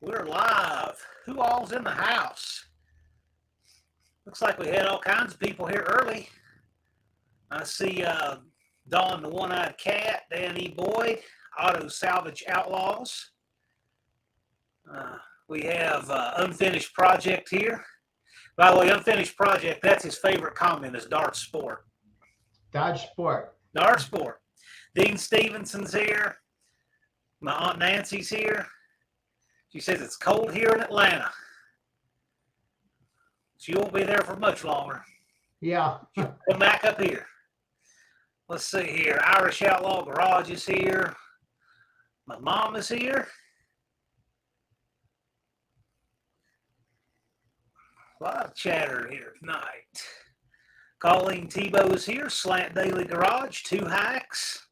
We're live. Who all's in the house? Looks like we had all kinds of people here early. I see Dawn the One-Eyed Cat, Dan E. Boyd, Auto Salvage Outlaws. We have Unfinished Project here. By the way, Unfinished Project, that's his favorite comment is Dart Sport. Dodge Sport. Dart Sport. Dean Stevenson's here. My Aunt Nancy's here. She says it's cold here in Atlanta. She won't be there for much longer. Yeah. Come back up here. Let's see here. Irish Outlaw Garage is here. My mom is here. A lot of chatter here tonight. Colleen Tebow is here. Slant Daily Garage. 2 hacks.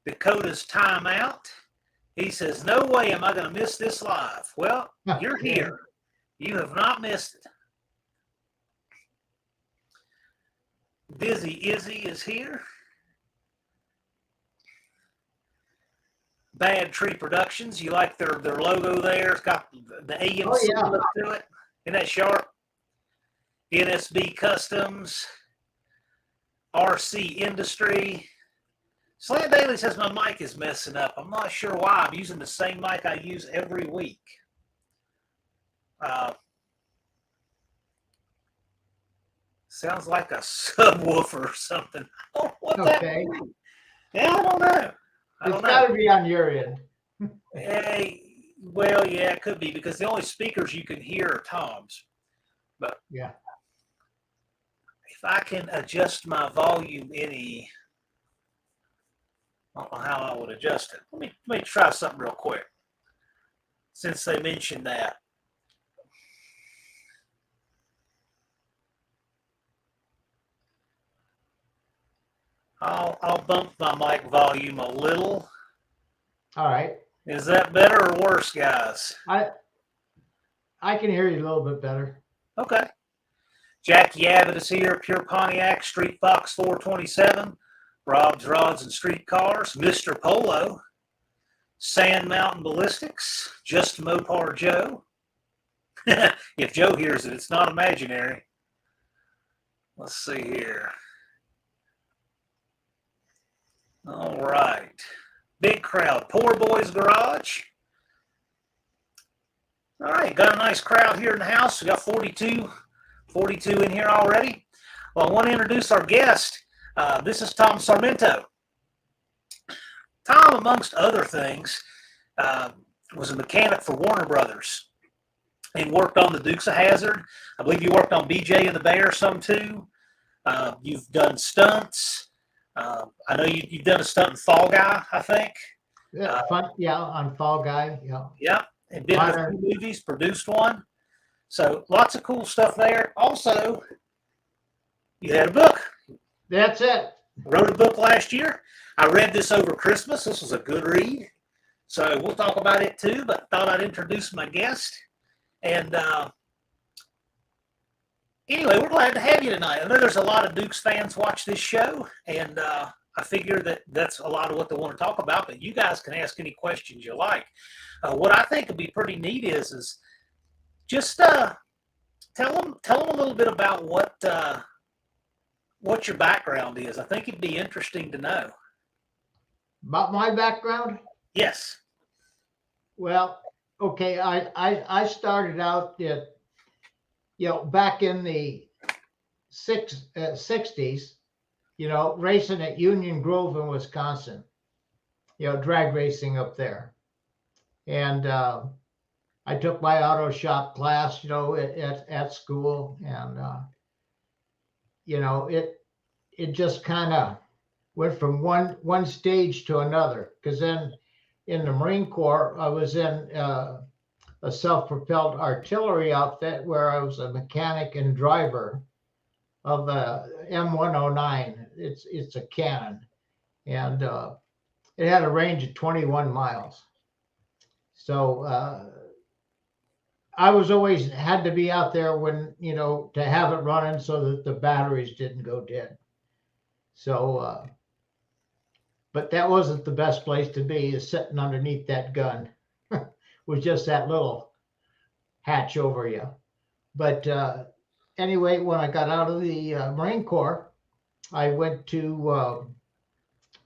Dakota's Timeout. He says, no way am I going to miss this live. Well, you're here. You have not missed it. Dizzy Izzy is here. Bad Tree Productions. You like their logo there? It's got the AMC look to it. Isn't that sharp? NSB Customs. RC Industry. Slant Daily says my mic is messing up. I'm not sure why. I'm using the same mic I use every week. Sounds like a subwoofer or something. Oh, what that means? Yeah, I don't know. It's got to be on your end. Hey, well, yeah, it could be because the only speakers you can hear are Tom's. But yeah, if I can adjust my volume any. I don't know how I would adjust it. Let me try something real quick. Since they mentioned that. I'll bump my mic volume a little. All right. Is that better or worse, guys? I can hear you a little bit better. Okay. Jackie Abbott is here. Pure Pontiac, Street Fox 427. Rob's Rods and Streetcars, Mr. Polo, Sand Mountain Ballistics, Just Mopar Joe. If Joe hears it, it's not imaginary. Let's see here. All right. Big crowd. Poor Boys Garage. All right. Got a nice crowd here in the house. We got 42 in here already. Well, I want to introduce our guest. This is Tom Sarmento. Tom, amongst other things, was a mechanic for Warner Brothers and worked on the Dukes of Hazzard. I believe you worked on BJ and the Bear some too. You've done stunts. I know you've done a stunt in Fall Guy, I think. Yeah, on Fall Guy. Yeah. Yeah, and been in a few movies, produced one. So lots of cool stuff there. Also, you had a book. That's it. Wrote a book last year. I read this over Christmas. This was a good read. So we'll talk about it too, but thought I'd introduce my guest. And anyway, we're glad to have you tonight. I know there's a lot of Dukes fans watch this show, and I figure that's a lot of what they want to talk about, but you guys can ask any questions you like. What I think would be pretty neat is just tell them a little bit about what your background is. I think it'd be interesting to know. About my background? Yes. Well, okay. I started out back in the 60s, racing at Union Grove in Wisconsin, drag racing up there. And I took my auto shop class, at school, and it just kind of went from one stage to another. Because then in the Marine Corps, I was in a self-propelled artillery outfit where I was a mechanic and driver of a M109. It's a cannon, and it had a range of 21 miles. So I was always had to be out there when, to have it running so that the batteries didn't go dead. So, but that wasn't the best place to be, is sitting underneath that gun was just that little hatch over you. But anyway, when I got out of the Marine Corps, I went to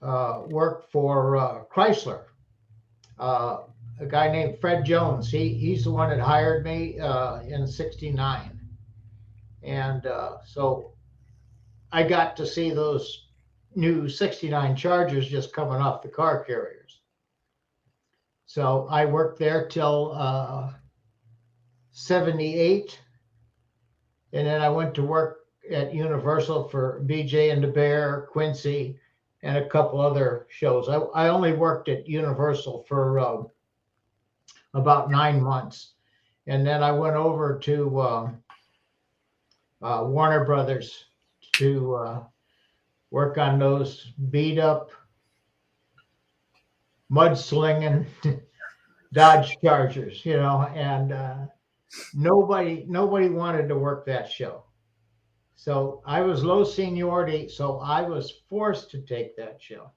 work for Chrysler. A guy named Fred Jones. He's the one that hired me in '69, and so I got to see those new '69 Chargers just coming off the car carriers. So I worked there till '78, and then I went to work at Universal for BJ and the Bear, Quincy, and a couple other shows. I only worked at Universal for about 9 months. And then I went over to Warner Brothers to work on those beat up, mudslinging Dodge Chargers, and nobody wanted to work that show. So I was low seniority, so I was forced to take that show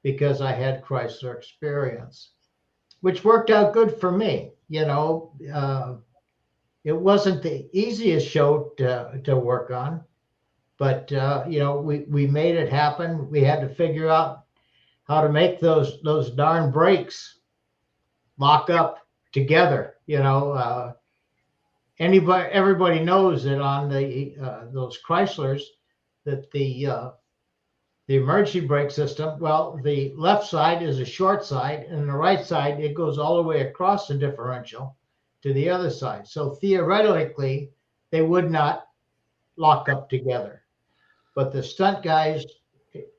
because I had Chrysler experience, which worked out good for me. It wasn't the easiest show to work on, but we made it happen. We had to figure out how to make those darn brakes lock up together. Everybody knows that on those Chryslers that the emergency brake system, well, the left side is a short side, and the right side, it goes all the way across the differential to the other side. So theoretically, they would not lock up together. But the stunt guys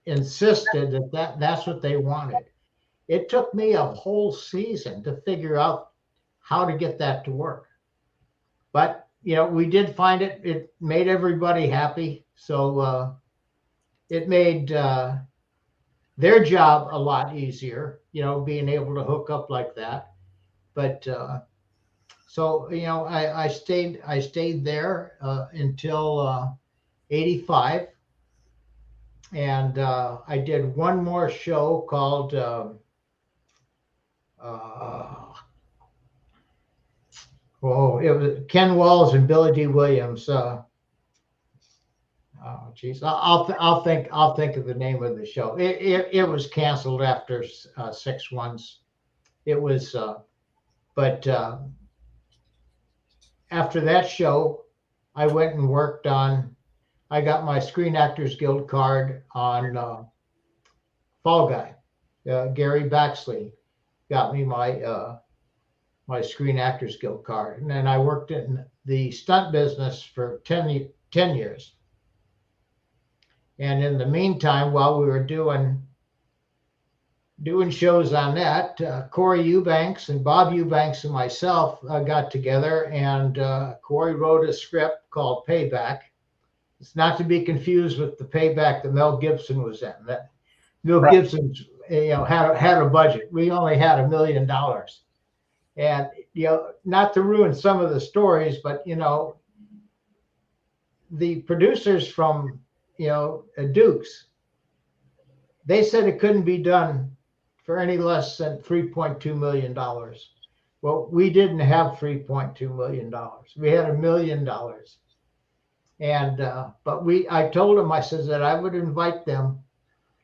insisted that's what they wanted. It took me a whole season to figure out how to get that to work. But, we did find it. It made everybody happy. So it made their job a lot easier, being able to hook up like that. But so, I stayed there until 85. And I did one more show called it was Ken Walls and Billy D. Williams. Oh, geez, I'll think of the name of the show. It was canceled after 6 months. It was, but after that show, I went and worked on. I got my Screen Actors Guild card on Fall Guy. Gary Baxley got me my Screen Actors Guild card. And then I worked in the stunt business for 10 years. And in the meantime, while we were doing shows on that, Corey Eubanks and Bob Eubanks and myself got together, and Corey wrote a script called Payback. It's not to be confused with the Payback that Mel Gibson was in. That Mel Gibson, had a budget. We only had $1 million. And, not to ruin some of the stories, but, the producers from, Dukes, they said it couldn't be done for any less than $3.2 million. Well, we didn't have $3.2 million. We had $1 million. And, but I told them, I said that I would invite them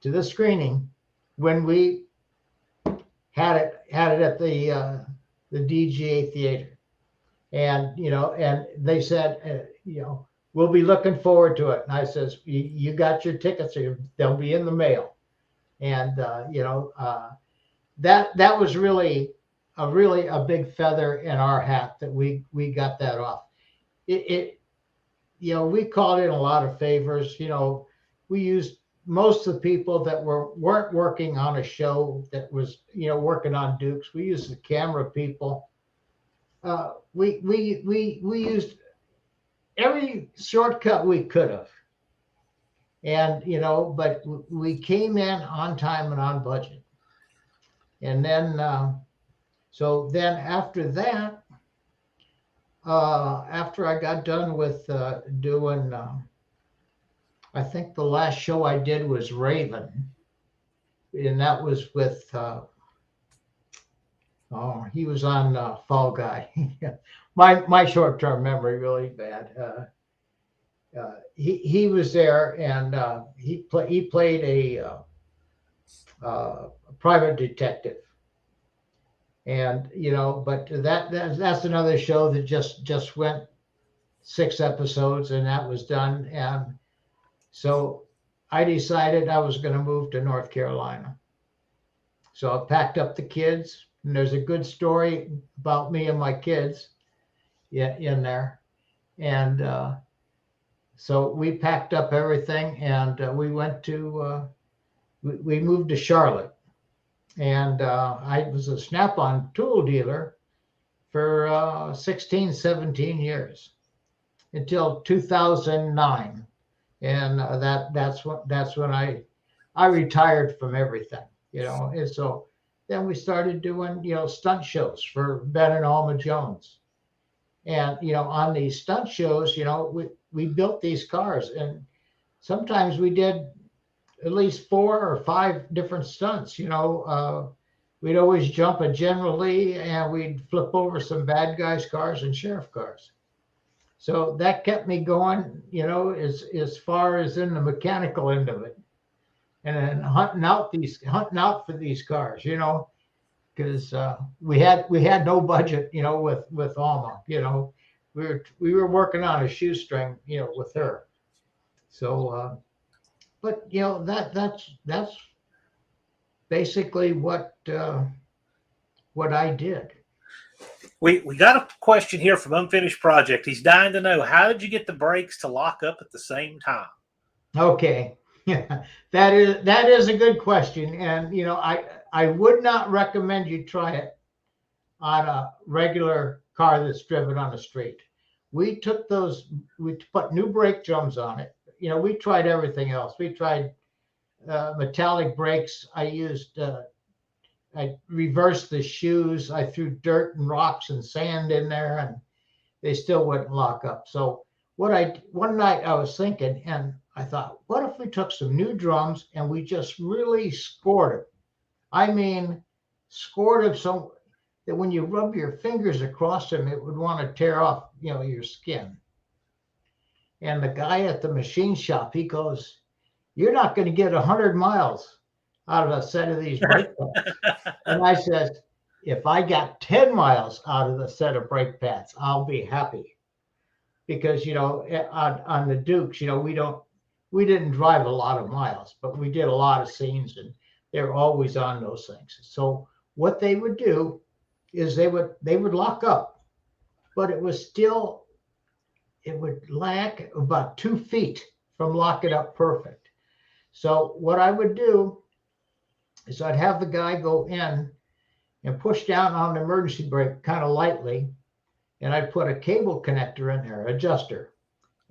to the screening when we had it at the DGA theater. And, and they said, we'll be looking forward to it. And I says, you got your tickets, they'll be in the mail. And, that was really a big feather in our hat that we got that off. We called in a lot of favors. We used most of the people that weren't working on a show that was, working on Dukes. We used the camera people. We used every shortcut we could have. And, but we came in on time and on budget. And then, so then after that, after I got done with doing, I think the last show I did was Raven. And that was with Oh, he was on Fall Guy. My short-term memory really bad. He was there, and he played a private detective, and but that's another show that just went 6 episodes, and that was done. And so I decided I was going to move to North Carolina. So I packed up the kids, and there's a good story about me and my kids in there. And so we packed up everything, and we went to we moved to Charlotte. And I was a Snap-on tool dealer for 16, 17 years until 2009. And that's when I retired from everything, And so then we started doing, stunt shows for Ben and Alma Jones. And, on these stunt shows, we built these cars, and sometimes we did at least 4 or 5 different stunts. We'd always jump a General Lee, and we'd flip over some bad guys' cars and sheriff cars. So that kept me going, as far as in the mechanical end of it, and then hunting out for these cars, because we had no budget, with Alma, we were working on a shoestring, with her. So, but that's basically what I did. We got a question here from Unfinished Project. He's dying to know, how did you get the brakes to lock up at the same time? Okay. Yeah, that is a good question. And, I would not recommend you try it on a regular car that's driven on the street. We put new brake drums on it. We tried everything else. We tried metallic brakes. I reversed the shoes. I threw dirt and rocks and sand in there, and they still wouldn't lock up. So one night I was thinking, and I thought, what if we took some new drums and we just really scored it? I mean, scored it so that when you rub your fingers across them, it would want to tear off, your skin. And the guy at the machine shop, he goes, "You're not going to get 100 miles out of a set of these brake pads." And I said, "If I got 10 miles out of the set of brake pads, I'll be happy." Because, on the Dukes, we didn't drive a lot of miles, but we did a lot of scenes, and they're always on those things. So what they would do is they would lock up, but it would lack about 2 feet from locking up perfect. So what I would do is I'd have the guy go in and push down on the emergency brake kind of lightly, and I'd put a cable connector in there, adjuster,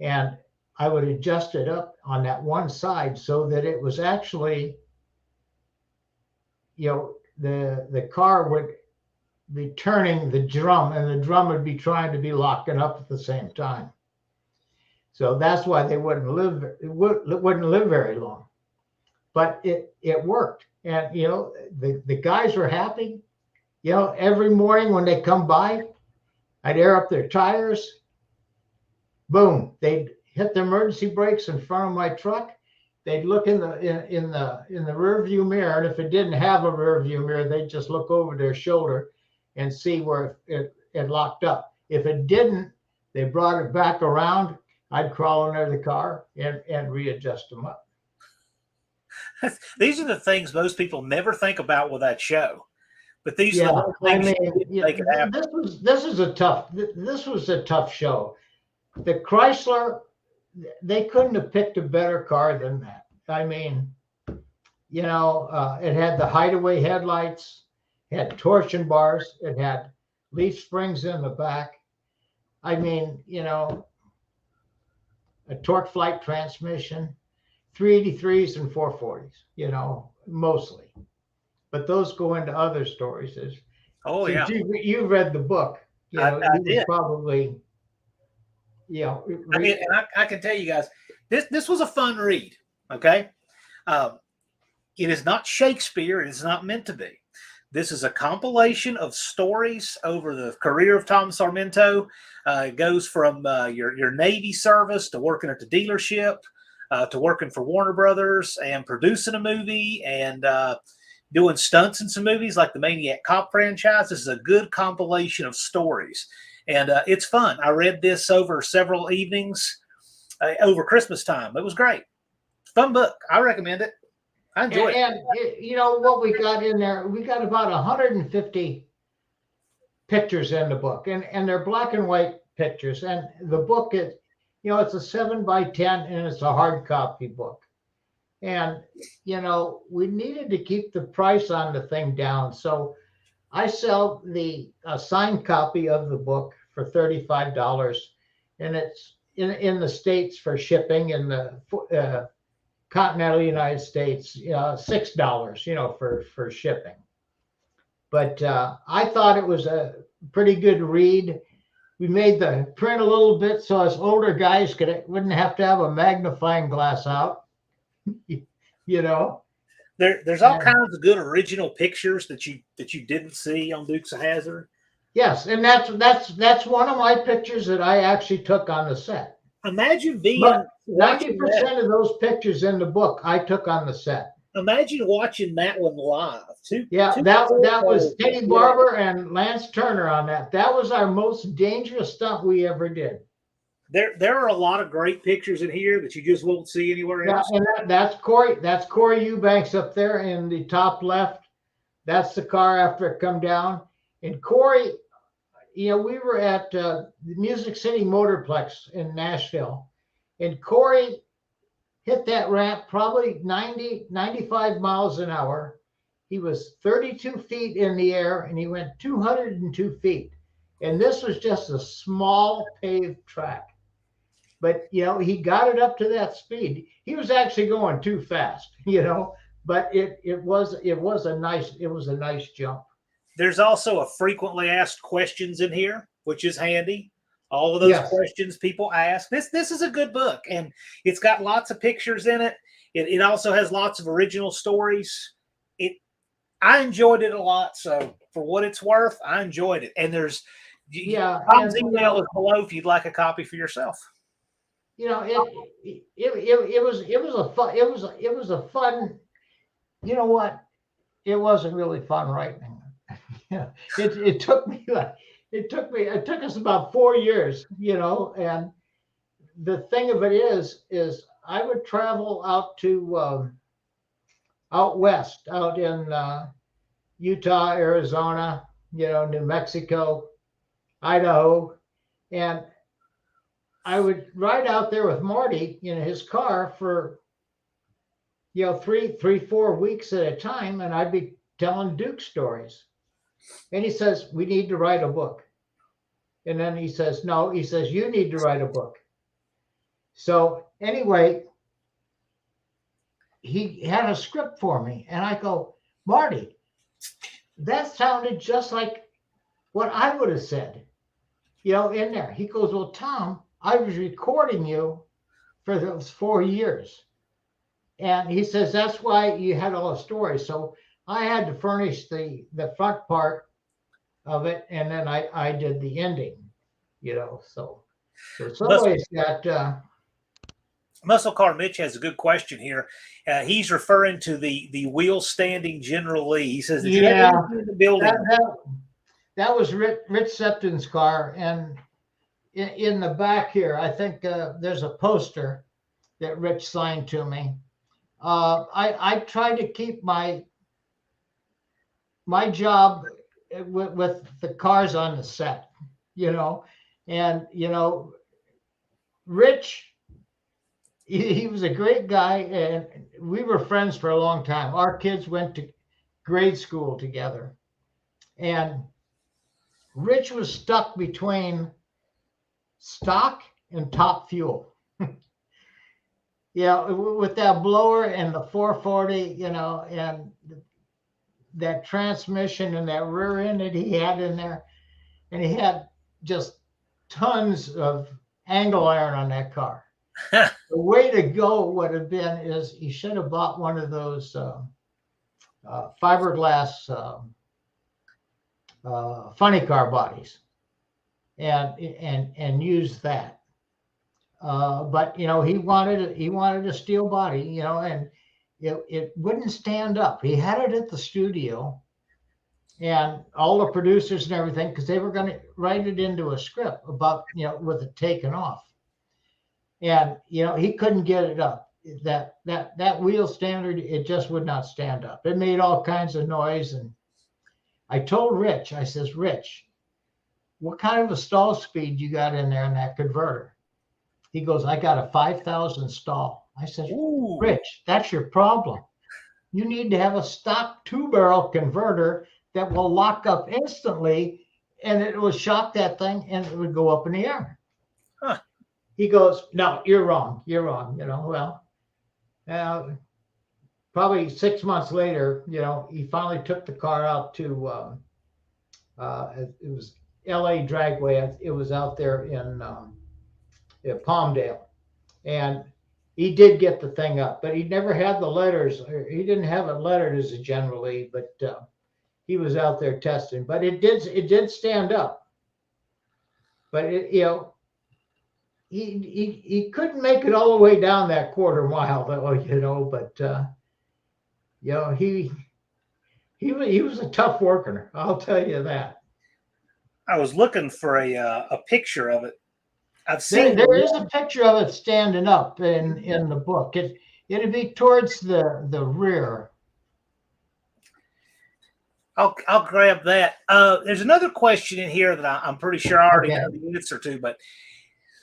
and I would adjust it up on that one side so that it was actually, the car would be turning the drum, and the drum would be trying to be locking up at the same time. So that's why they wouldn't live very long. But it worked, and the guys were happy. Every morning when they come by, I'd air up their tires. Boom! They'd hit the emergency brakes in front of my truck. They'd look in the rear view mirror, and if it didn't have a rear view mirror, they'd just look over their shoulder and see where it locked up. If it didn't, they brought it back around. I'd crawl under the car and readjust them up. These are the things most people never think about with that show. But these are the things make it happen. This was a tough show. The Chrysler, they couldn't have picked a better car than that. I mean, it had the hideaway headlights, had torsion bars, it had leaf springs in the back. I mean, a torque flight transmission, 383s and 440s, mostly. But those go into other stories. You read the book. I did. Probably, I mean, and I can tell you guys, this was a fun read. Okay, it is not Shakespeare. It is not meant to be. This is a compilation of stories over the career of Tom Sarmento. It goes from your Navy service to working at the dealership, to working for Warner Brothers and producing a movie and doing stunts in some movies like the Maniac Cop franchise. This is a good compilation of stories, and it's fun. I read this over several evenings over Christmas time. It was great. Fun book. I recommend it. I enjoy it. And you know what we got in there? We got about 150 pictures in the book, and they're black and white pictures. And the book is, you know, it's a 7x10, and it's a hard copy book. And you know, we needed to keep the price on the thing down, so I sell the signed copy of the book for $35, and it's in the States for shipping in the continental United States, $6, you know, for shipping. But I thought it was a pretty good read. We made the print a little bit so us older guys wouldn't have to have a magnifying glass out, you know. There's all kinds of good original pictures that you didn't see on Dukes of Hazzard. Yes, and that's one of my pictures that I actually took on the set. Imagine being 90% of those pictures in the book I took on the set. Imagine watching that one live. That was Teddy Barber and Lance Turner on that. That was our most dangerous stunt we ever did. There are a lot of great pictures in here that you just won't see anywhere else. Yeah, and that's Corey Eubanks up there in the top left. That's the car after it come down. And Corey, you know, we were at the Music City Motorplex in Nashville, and Corey hit that ramp probably 95 miles an hour. He was 32 feet in the air, and he went 202 feet. And this was just a small paved track. But, you know, he got it up to that speed. He was actually going too fast, you know, but it was a nice jump. There's also a frequently asked questions in here, which is handy. All of those questions people ask. This is a good book, and it's got lots of pictures in it. It also has lots of original stories. I enjoyed it a lot. So for what it's worth, I enjoyed it. And there's Tom's email is below if you'd like a copy for yourself. You know, it was a fun. You know what? It wasn't really fun writing. It took us about 4 years, you know. And the thing of it is I would travel out to out west, out in Utah, Arizona, you know, New Mexico, Idaho, and I would ride out there with Marty in his car for, you know, 4 weeks at a time, and I'd be telling Duke stories. And he says, we need to write a book. And then he says, no, he says, you need to write a book. So anyway, he had a script for me. And I go, Marty, that sounded just like what I would have said, you know, in there. He goes, well, Tom, I was recording you for those 4 years. And he says, that's why you had all the stories. So I had to furnish the front part of it, and then I did the ending, you know. So some ways that Muscle Car Mitch has a good question here. He's referring to the wheel standing General Lee. He says, the building. That was Rich Septon's car, and in the back here, I think there's a poster that Rich signed to me. I tried to keep my job with the cars on the set, you know, and, you know, Rich, he was a great guy, and we were friends for a long time. Our kids went to grade school together, and Rich was stuck between stock and Top Fuel. Yeah, with that blower and the 440, you know, and that transmission and that rear end that he had in there, and he had just tons of angle iron on that car. The way to go would have been is he should have bought one of those fiberglass funny car bodies and use that. But he wanted a steel body, and it wouldn't stand up. He had it at the studio, and all the producers and everything, because they were going to write it into a script about with it taken off, and he couldn't get it up. That wheel standard, it just would not stand up. It made all kinds of noise, and I told Rich, I says, Rich, what kind of a stall speed you got in there in that converter? He goes, I got a 5,000 stall. I said, Ooh. Rich, that's your problem. You need to have a stock 2-barrel converter that will lock up instantly, and it will shock that thing and it would go up in the air. Huh. He goes, no, you're wrong. You're wrong. Well, probably 6 months later, he finally took the car out to, it was LA Dragway. It was out there in Palmdale. And he did get the thing up, but he never had the letters. He didn't have it lettered as a General Lee, but he was out there testing. But it did stand up. But he couldn't make it all the way down that quarter mile, though, but he was a tough worker. I'll tell you that. I was looking for a picture of it. I've seen there is a picture of it standing up in the book. It'd be towards the rear. I'll grab that. There's another question in here that I'm pretty sure I already know the answer to, but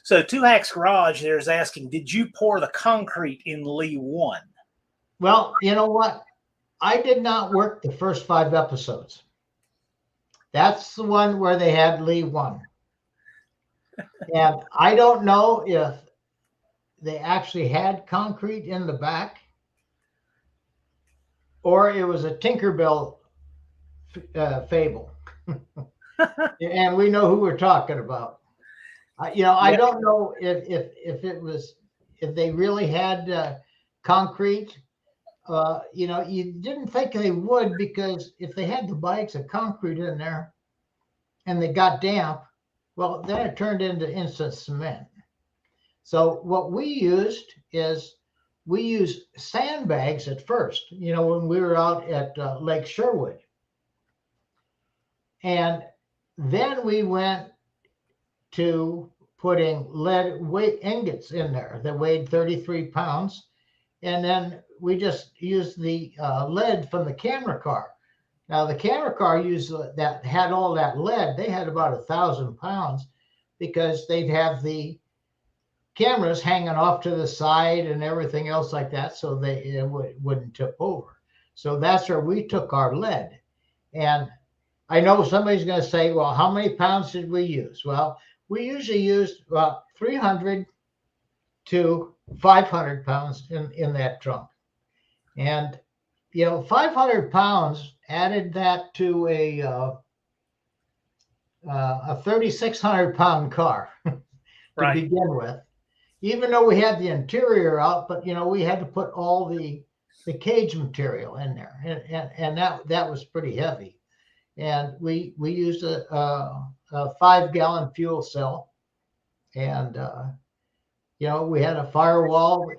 so Two Hacks Garage there is asking, did you pour the concrete in Lee 1? Well, you know what? I did not work the first 5 episodes. That's the one where they had Lee 1. And I don't know if they actually had concrete in the back or it was a Tinkerbell fable. And we know who we're talking about. I don't know if they really had concrete. You didn't think they would, because if they had the bags of concrete in there and they got damp, well, then it turned into instant cement. So what we used sandbags at first, when we were out at Lake Sherwood. And then we went to putting lead weight ingots in there that weighed 33 pounds. And then we just used the lead from the camera car. Now, the camera car that had all that lead. They had about 1,000 pounds because they'd have the cameras hanging off to the side and everything else like that, so it wouldn't tip over. So that's where we took our lead. And I know somebody's going to say, well, how many pounds did we use? Well, we usually used about 300 to 500 pounds in that trunk. And 500 pounds, added that to a 3,600 pound car to begin with, even though we had the interior out, but we had to put all the cage material in there, and that was pretty heavy. And we used a 5-gallon fuel cell, and we had a firewall.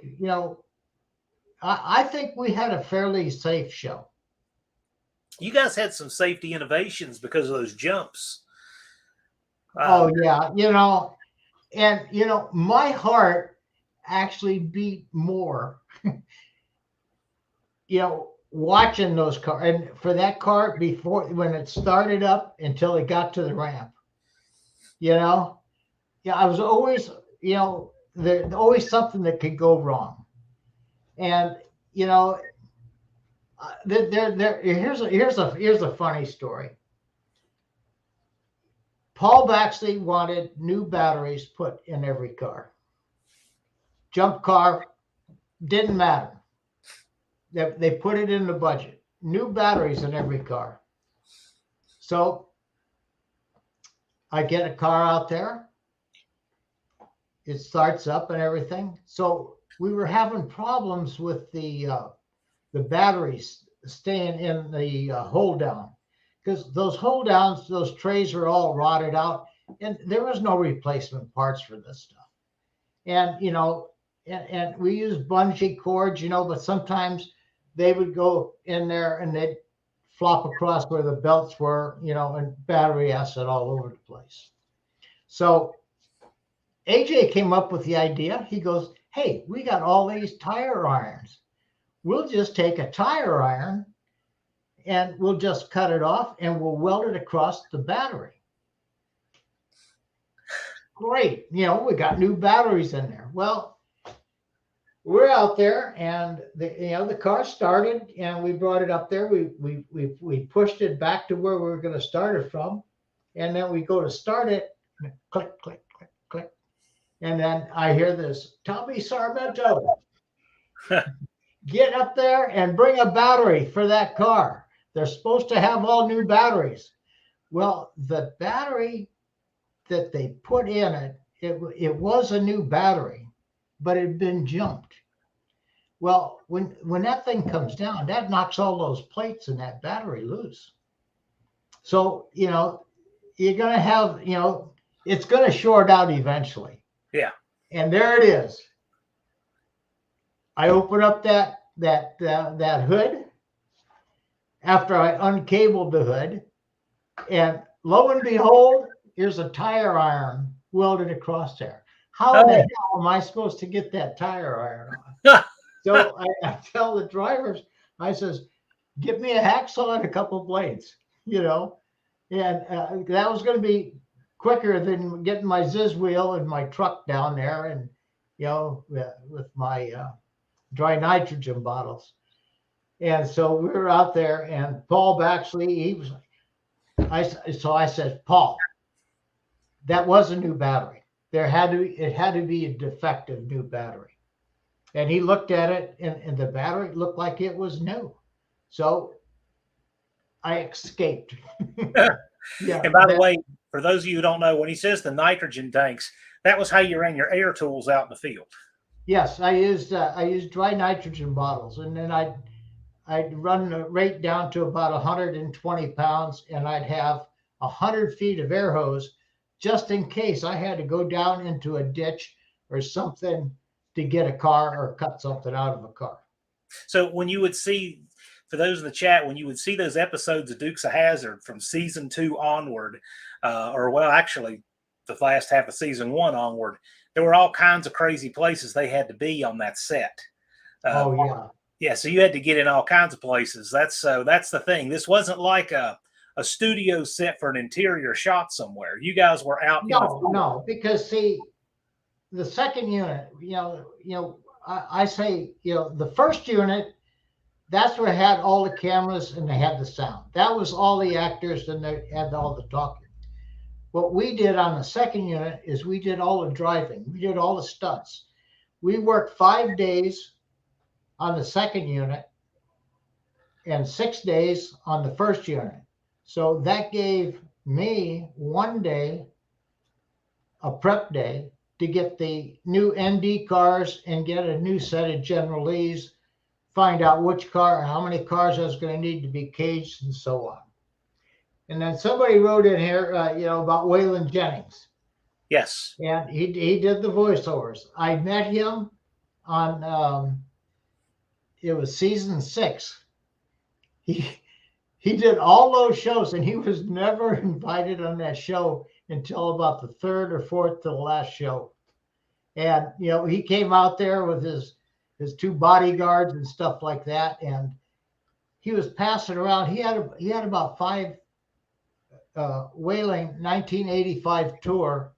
I think we had a fairly safe show. You guys had some safety innovations because of those jumps. Oh yeah, and my heart actually beat more, watching those cars, and for that car before, when it started up until it got to the ramp, I was always, there's always something that could go wrong. And here's a funny story. Paul Baxley wanted new batteries put in every car. Jump car, didn't matter. They put it in the budget. New batteries in every car. So I get a car out there. It starts up and everything. So we were having problems with the batteries staying in the hold down, because those hold downs, those trays are all rotted out, and there was no replacement parts for this stuff. And and we use bungee cords, but sometimes they would go in there and they'd flop across where the belts were, and battery acid all over the place. So AJ came up with the idea. He goes, "Hey, we got all these tire irons. We'll just take a tire iron and we'll just cut it off and we'll weld it across the battery." Great. We got new batteries in there. Well, we're out there and the car started and we brought it up there. We pushed it back to where we were going to start it from. And then we go to start it, and click, click, click, click. And then I hear this, "Tommy Sarmento, get up there and bring a battery for that car. They're supposed to have all new batteries." Well, the battery that they put in it was a new battery, but it had been jumped. Well, when that thing comes down, that knocks all those plates in that battery loose. So, you're going to have, it's going to short out eventually. Yeah. And there it is. I open up that hood after I uncabled the hood, and lo and behold, here's a tire iron welded across there. How in the hell am I supposed to get that tire iron on? So I tell the drivers, I says, "Get me a hacksaw and a couple blades," and that was going to be quicker than getting my Ziz wheel and my truck down there and, with my dry nitrogen bottles. And so we were out there, and Paul Baxley, he was so I said, "Paul, that was a new battery. It had to be a defective new battery." And he looked at it, and the battery looked like it was new. So I escaped. Yeah. And by the way, for those of you who don't know, when he says the nitrogen tanks, that was how you ran your air tools out in the field. Yes, I used dry nitrogen bottles, and then I'd run the rate down to about 120 pounds, and I'd have 100 feet of air hose just in case I had to go down into a ditch or something to get a car or cut something out of a car. So when you would see, for those in the chat, when you would see those episodes of Dukes of Hazzard from season 2 onward, actually the last half of season 1 onward, there were all kinds of crazy places they had to be on that set. Yeah. So you had to get in all kinds of places. That's the thing. This wasn't like a studio set for an interior shot somewhere. You guys were out. No, because see, the second unit, I say, the first unit, that's where it had all the cameras and they had the sound. That was all the actors and they had all the talking. What we did on the second unit is we did all the driving. We did all the stunts. We worked 5 days on the second unit and 6 days on the first unit. So that gave me 1 day, a prep day, to get the new ND cars and get a new set of General Lees, find out which car, how many cars I was going to need to be caged, and so on. And then somebody wrote in here, about Waylon Jennings. Yes. And he did the voiceovers. I met him on, it was season 6. He did all those shows, and he was never invited on that show until about the 3rd or 4th to the last show. And, he came out there with his 2 bodyguards and stuff like that. And he was passing around. He had about 5 Whaling 1985 tour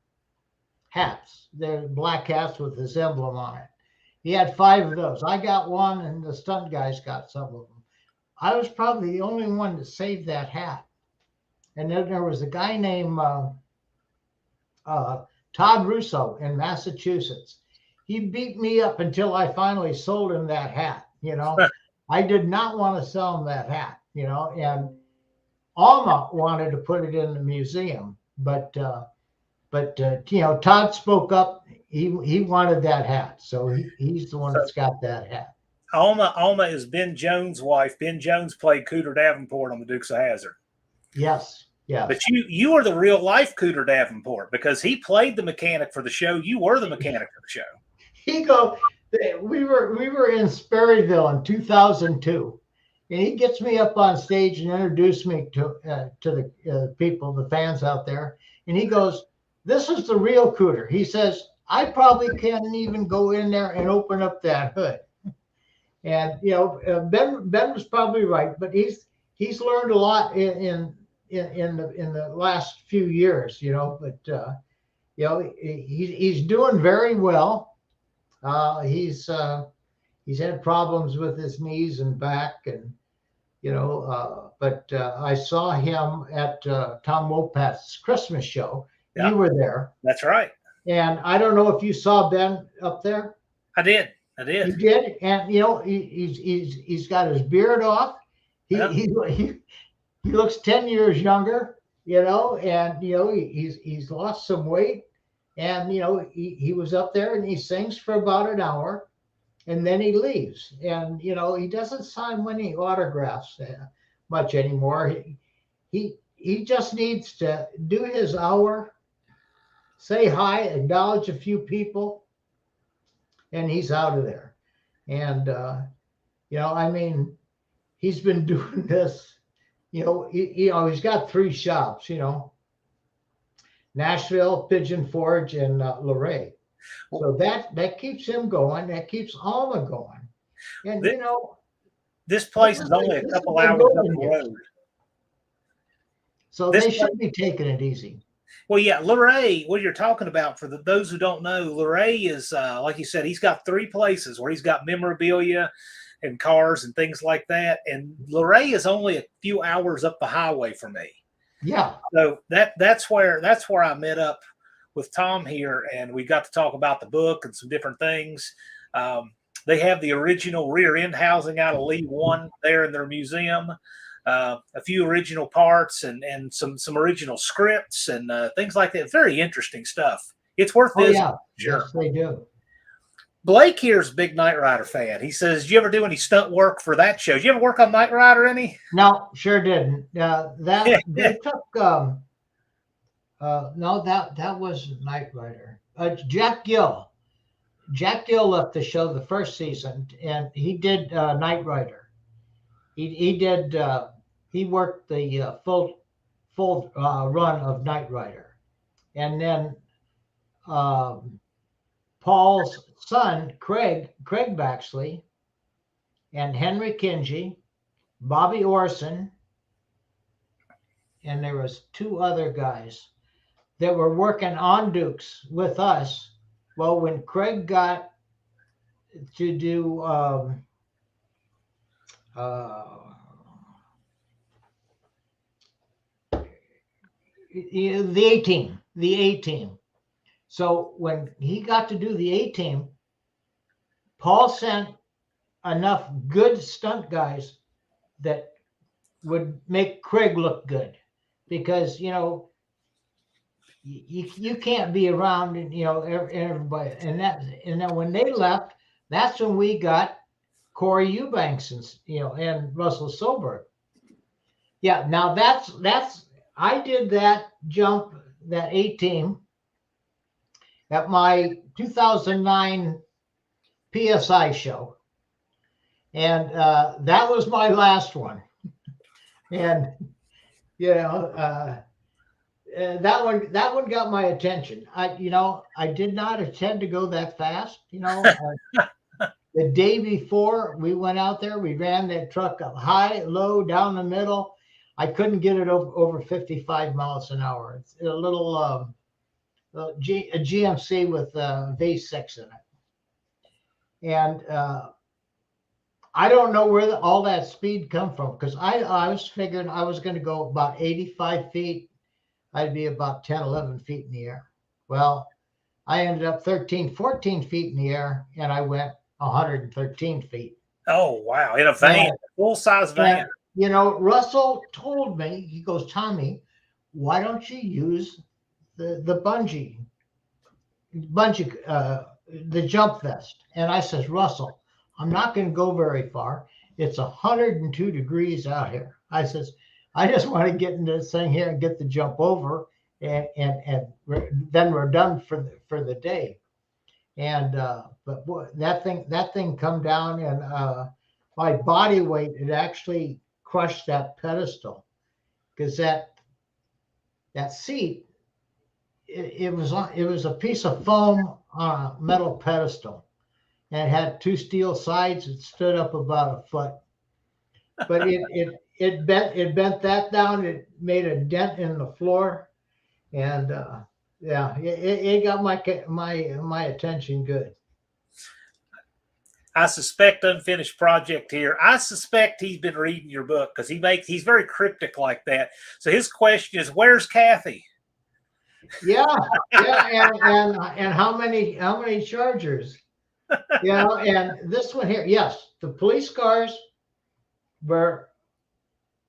hats. They're black hats with his emblem on it. He had 5 of those. I got one, and the stunt guys got some of them. I was probably the only one that saved that hat. And then there was a guy named Todd Russo in Massachusetts. He beat me up until I finally sold him that hat. I did not want to sell him that hat, and Alma wanted to put it in the museum, but Todd spoke up. He wanted that hat, so he's the one that's got that hat. Alma is Ben Jones' wife. Ben Jones played Cooter Davenport on the Dukes of Hazzard. Yes. Yes. But you are the real life Cooter Davenport, because he played the mechanic for the show. You were the mechanic for the show. We were in Sperryville in 2002, and he gets me up on stage and introduced me to the people, the fans out there, and he goes, "This is the real Cooter." He says, "I probably can't even go in there and open up that hood." And Ben was probably right, but he's learned a lot in the last few years, But he's doing very well. He's had problems with his knees and back, and but I saw him at Tom Wopat's Christmas show. Yeah. You were there. That's right. And I don't know if you saw Ben up there. I did. You did, and he's got his beard off. He looks 10 years younger, and he's lost some weight, and he was up there and he sings for about an hour, and then he leaves, and he doesn't sign many autographs much anymore. He just needs to do his hour, say hi, acknowledge a few people, and he's out of there. And I mean, he's been doing this. He's got 3 shops. Nashville, Pigeon Forge, and Luray. So that keeps him going. That keeps Alma going. And this place is only a couple hours up the road. So they should be taking it easy. Well, yeah, Luray, what you're talking about, for those who don't know, Luray is, like you said, he's got 3 places where he's got memorabilia and cars and things like that. And Luray is only a few hours up the highway from me. Yeah. So that's where I met up with Tom here, and we got to talk about the book and some different things. They have the original rear end housing out of Lee 1 there in their museum. A few original parts and some original scripts and things like that. Very interesting stuff. It's worth visiting. Yeah. Sure. Yes, they do. Blake here's a big Knight Rider fan. He says, "Did you ever do any stunt work for that show? Did you ever work on Knight Rider any?" No, sure didn't. They took no, that was Knight Rider. Jack Gill. Jack Gill left the show the first season, and he did Knight Rider. He worked the full run of Knight Rider, and then Paul's son, Craig Baxley, and Henry Kingi, Bobby Orson, and there was 2 other guys that were working on Dukes with us. Well, when Craig got to do the A-Team. So when he got to do the A-Team, Paul sent enough good stunt guys that would make Craig look good, because you can't be around and everybody, and then when they left, that's when we got Corey Eubanks and Russell Soberg. Yeah, now that's I did that jump, that A-Team, at my 2009 PSI show, and that was my last one. And that one got my attention. I did not intend to go that fast. The day before we went out there, we ran that truck up high, low, down the middle. I couldn't get it over 55 miles an hour. It's a little a GMC with a V6 in it. And I don't know where all that speed come from, because I was figuring I was going to go about 85 feet. I'd be about 10, 11 feet in the air. Well, I ended up 13, 14 feet in the air, and I went 113 feet. Oh, wow. In a van, full-size van. And, Russell told me, he goes, "Tommy, why don't you use the bungee, the jump vest?" And I says, "Russell, I'm not going to go very far. It's 102 degrees out here." I says, I just want to get in this thing here and get the jump over, and then we're done for the day. And but boy, that thing come down, and my body weight, it actually crushed that pedestal, because that seat, it was a piece of foam on a metal pedestal, and it had two steel sides. It stood up about a foot, but it bent that down. It made a dent in the floor, and yeah, it got my attention good. I suspect unfinished project here. I suspect he's been reading your book, because he's very cryptic like that. So his question is, where's Kathy? Yeah, and how many Chargers? And this one here, yes, the police cars were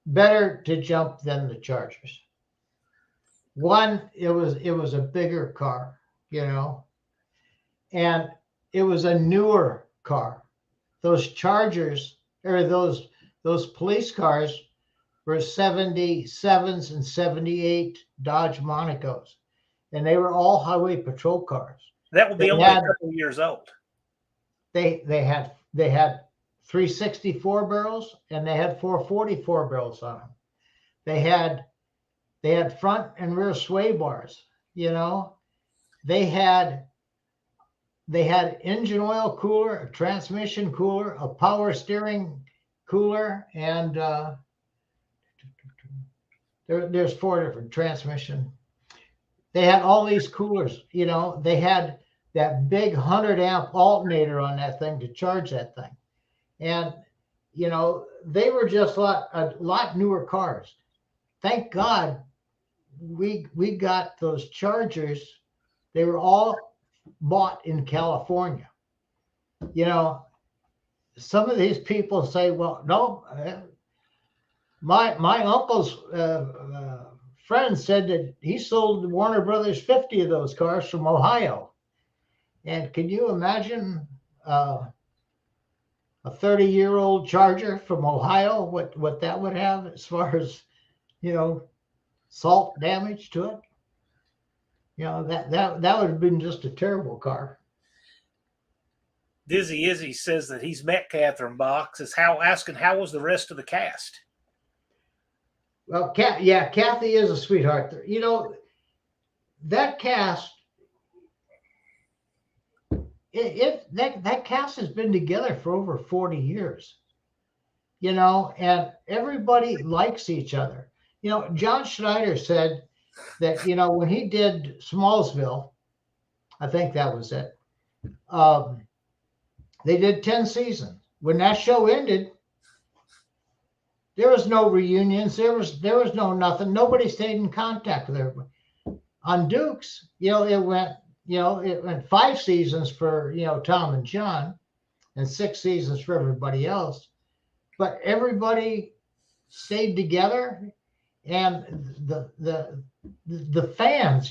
better to jump than the Chargers. One, it was a bigger car, and it was a newer car. Those Chargers, or those police cars, were 77s and 78 Dodge Monicos, and they were all highway patrol cars. That would be only a couple years old. They had 364 barrels, and they had 444 barrels on them. They had front and rear sway bars. They had engine oil cooler, a transmission cooler, a power steering cooler, and there's 4 different transmission. They had all these coolers. They had that big 100 amp alternator on that thing to charge that thing, and they were just a lot newer cars. Thank God we got those Chargers. They were all bought in California. Some of these people say, well, no, my uncle's friend said that he sold Warner Brothers 50 of those cars from Ohio. And can you imagine a 30-year-old Charger from Ohio, what that would have as far as, salt damage to it? That would have been just a terrible car. Dizzy Izzy says that he's met Catherine Box. Asking how was the rest of the cast? Well, Kathy is a sweetheart. That cast, that cast has been together for over 40 years. And everybody likes each other. John Schneider said that, when he did Smallsville, I think that was it. They did 10 seasons. When that show ended, there was no reunions. There was no nothing. Nobody stayed in contact with everybody. On Dukes, it went 5 seasons for, Tom and John, and 6 seasons for everybody else. But everybody stayed together, and the fans,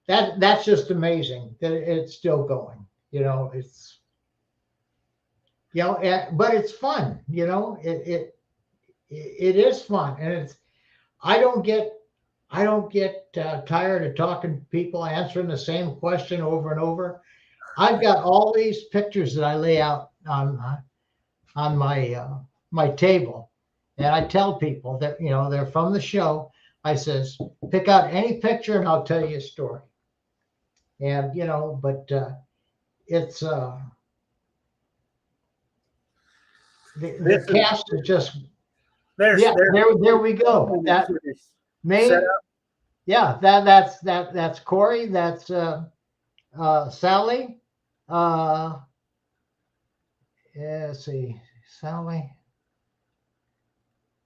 that's just amazing that it's still going. It's but it's fun. It is fun, and I don't get tired of talking to people, answering the same question over and over. I've got all these pictures that I lay out on my table, and I tell people that they're from the show. I says, pick out any picture and I'll tell you a story. And but it's the cast is just there we go. That me, yeah, that's Corey, that's Sally, let's see, Sally,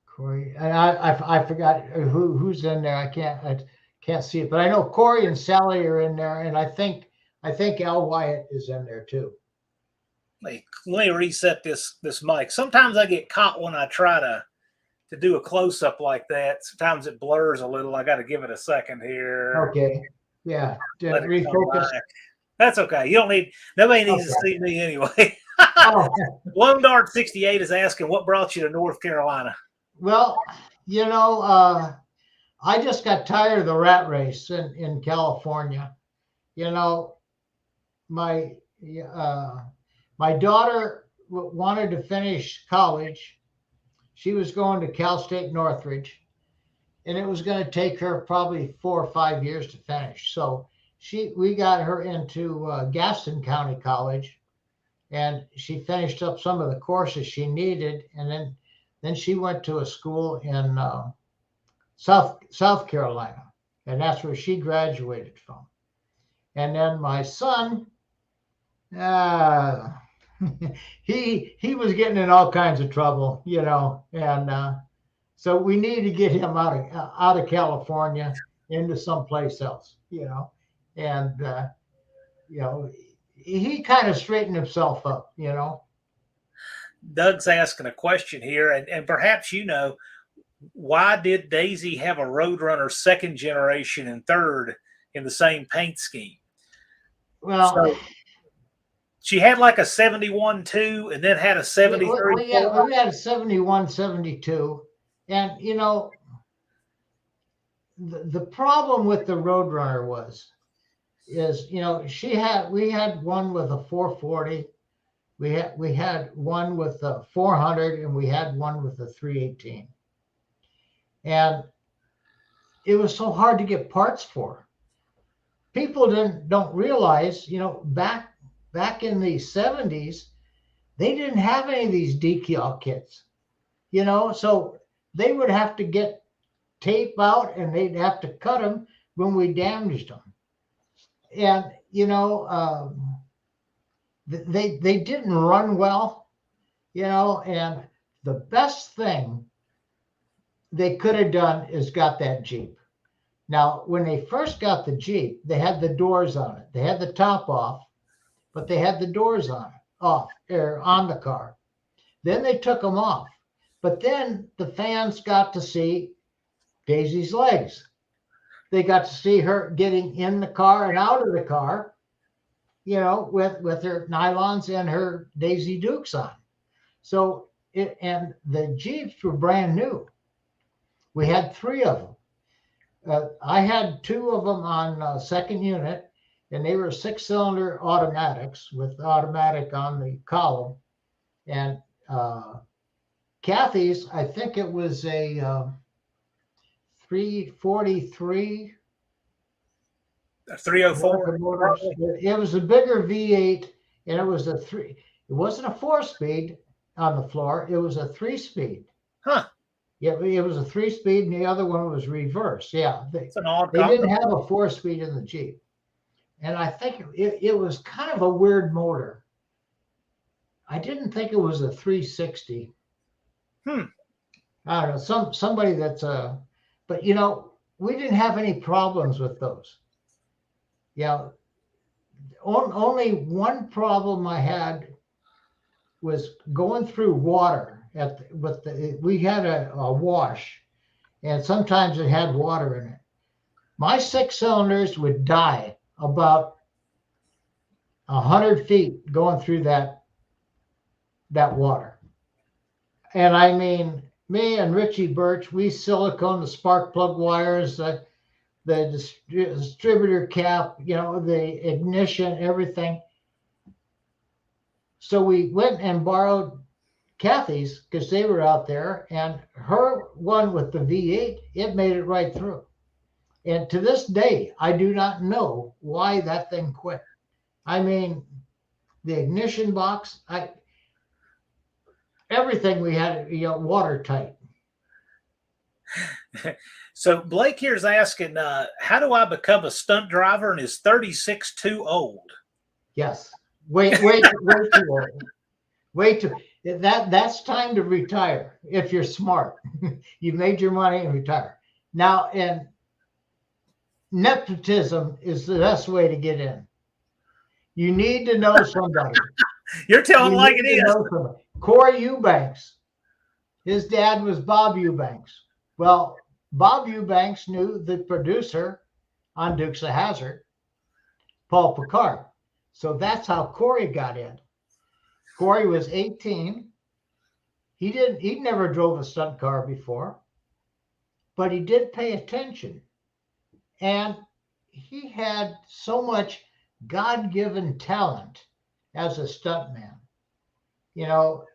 Corey, and I forgot who's in there. I can't see it, but I know Corey and Sally are in there, and I think Al Wyatt is in there too. Let me reset this mic. Sometimes I get caught when I try to do a close up like that. Sometimes it blurs a little. I got to give it a second here. Okay. Yeah. Refocus. That's okay. Nobody needs to see me anyway. Lone Dart 68 is asking, what brought you to North Carolina? Well, You know, I just got tired of the rat race in California. You know, my my daughter wanted to finish college. She was going to Cal State Northridge, and it was going to take her probably 4 or 5 years to finish. So we got her into Gaston County College, and she finished up some of the courses she needed, and then she went to a school in South Carolina, and that's where she graduated from. And then my son, he was getting in all kinds of trouble, you know, and so we need to get him out of California into someplace else, you know, and you know, he kind of straightened himself up, you know. Doug's asking a question here, and perhaps you know, why did Daisy have a Roadrunner second generation and third in the same paint scheme? Well, so she had like a 71 2 and then had a 73. Yeah, we had a 71, 72. And, you know, the problem with the Roadrunner is, you know, we had one with a 440. We had one with a 400, and we had one with a 318. And it was so hard to get parts for. People don't realize, you know, back in the 70s, they didn't have any of these decal kits, you know, so they would have to get tape out, and they'd have to cut them when we damaged them. And, you know, they didn't run well, you know, and the best thing they could have done is got that Jeep. Now, when they first got the Jeep, they had the doors on it. They had the top off, but they had the doors on the car. Then they took them off. But then the fans got to see Daisy's legs. They got to see her getting in the car and out of the car, you know, with her nylons and her Daisy Dukes on. So and the Jeeps were brand new. We had 3 of them. I had 2 of them on second unit, and they were 6-cylinder automatics with automatic on the column. And Kathy's, I think it was a 343. 304. It was a bigger V8, and it was it wasn't a 4-speed on the floor. It was a 3-speed. Huh. Yeah, it was a 3-speed, and the other one was reverse. Yeah, they didn't have a 4-speed in the Jeep, and I think it was kind of a weird motor. I didn't think it was a 360. I don't know, somebody that's but you know, we didn't have any problems with those. Yeah, only one problem I had was going through water we had a wash, and sometimes it had water in it. My 6 cylinders would die about 100 feet going through that water. And I mean, me and Richie Birch, we silicone the spark plug wires, the distributor cap, you know, the ignition, everything. So we went and borrowed Kathy's because they were out there, and her one with the V8, it made it right through. And to this day, I do not know why that thing quit. I mean, the ignition box, everything we had, you know, watertight. So Blake here is asking, how do I become a stunt driver, and is 36 too old? Yes, way too old. Way too. That's time to retire if you're smart. You've made your money and retire. Now, and nepotism is the best way to get in. You need to know somebody. You're telling like it is. Corey Eubanks, his dad was Bob Eubanks. Well, Bob Eubanks knew the producer on Dukes of Hazzard, Paul Picard. So that's how Corey got in. Corey was 18. He never drove a stunt car before. but he did pay attention. And he had so much God-given talent as a stuntman. You know,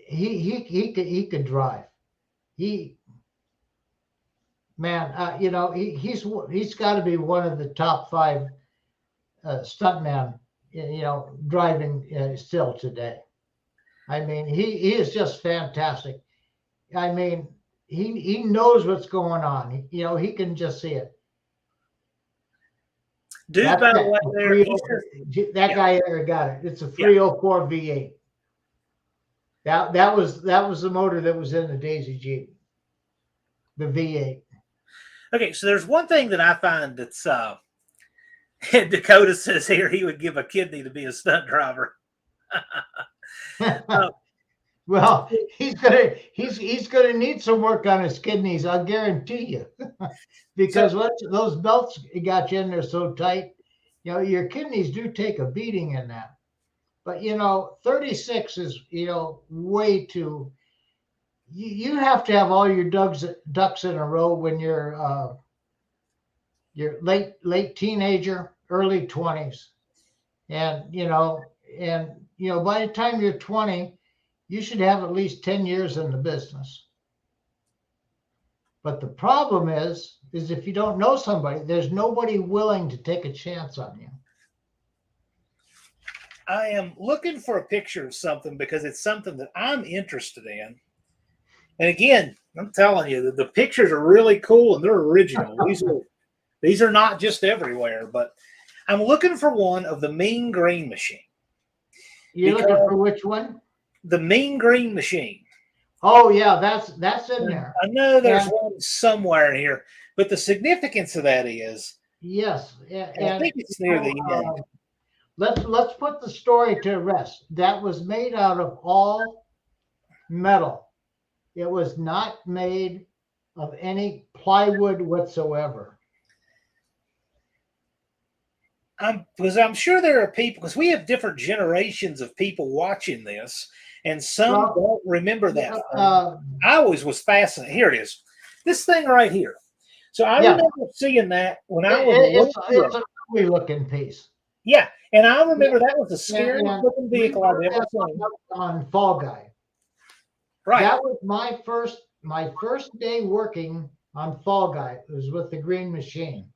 he could drive. He's got to be one of the top 5 stuntmen, driving still today. I mean, he is just fantastic. I mean, he knows what's going on. He can just see it. Dude, That's by the that. way, there, That guy there got it. It's a 304 V8. That was the motor that was in the Daisy Jeep, the V8. Okay, so there's one thing that I find that's Dakota says here he would give a kidney to be a stunt driver. Well, he's gonna need some work on his kidneys, I'll guarantee you. Because once those belts got you in there so tight, your kidneys do take a beating in that. But 36 is way too. You have to have all your ducks in a row when you're late teenager, early 20s, and by the time you're 20, you should have at least 10 years in the business. But the problem is if you don't know somebody, there's nobody willing to take a chance on you. I am looking for a picture of something because it's something that I'm interested in. And again, I'm telling you that the pictures are really cool and they're original. These are not just everywhere, but I'm looking for one of the Mean Green Machine. You're looking for which one? The Mean Green Machine. Oh yeah, that's in there. I know there's one somewhere in here, but the significance of that is yes, and I think it's near the end. Let's put the story to rest. That was made out of all metal. It was not made of any plywood whatsoever. Because I'm sure there are people, because we have different generations of people watching this, and some don't remember that. I always was fascinated. Here it is. This thing right here. So I remember seeing that when I was it's a ugly looking piece. Yeah, and I remember that was the scariest looking vehicle I've ever seen. On Fall Guy. Right. That was my first day working on Fall Guy. It was with the Green Machine.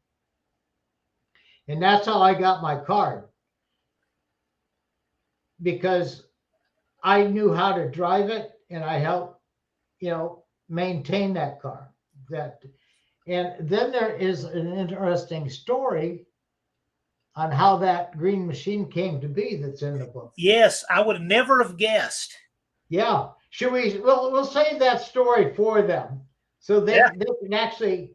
And that's how I got my card. Because I knew how to drive it and I helped, maintain that car. And then there is an interesting story on how that Green Machine came to be that's in the book. Yes, I would never have guessed. Yeah. We'll save that story for them. So they can actually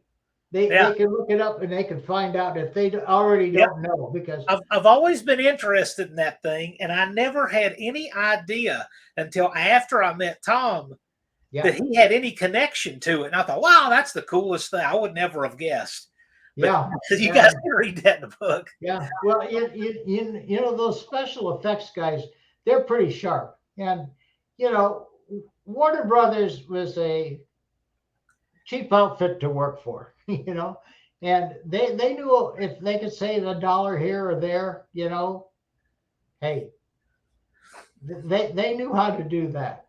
they can look it up and they can find out if they already don't know, because I've always been interested in that thing, and I never had any idea until after I met Tom that he had any connection to it. And I thought, wow, that's the coolest thing. I would never have guessed. But you guys can read that in the book. Yeah. Well, those special effects guys, they're pretty sharp. And, Warner Brothers was a cheap outfit to work for, and they knew if they could save $1 here or there, hey, they knew how to do that.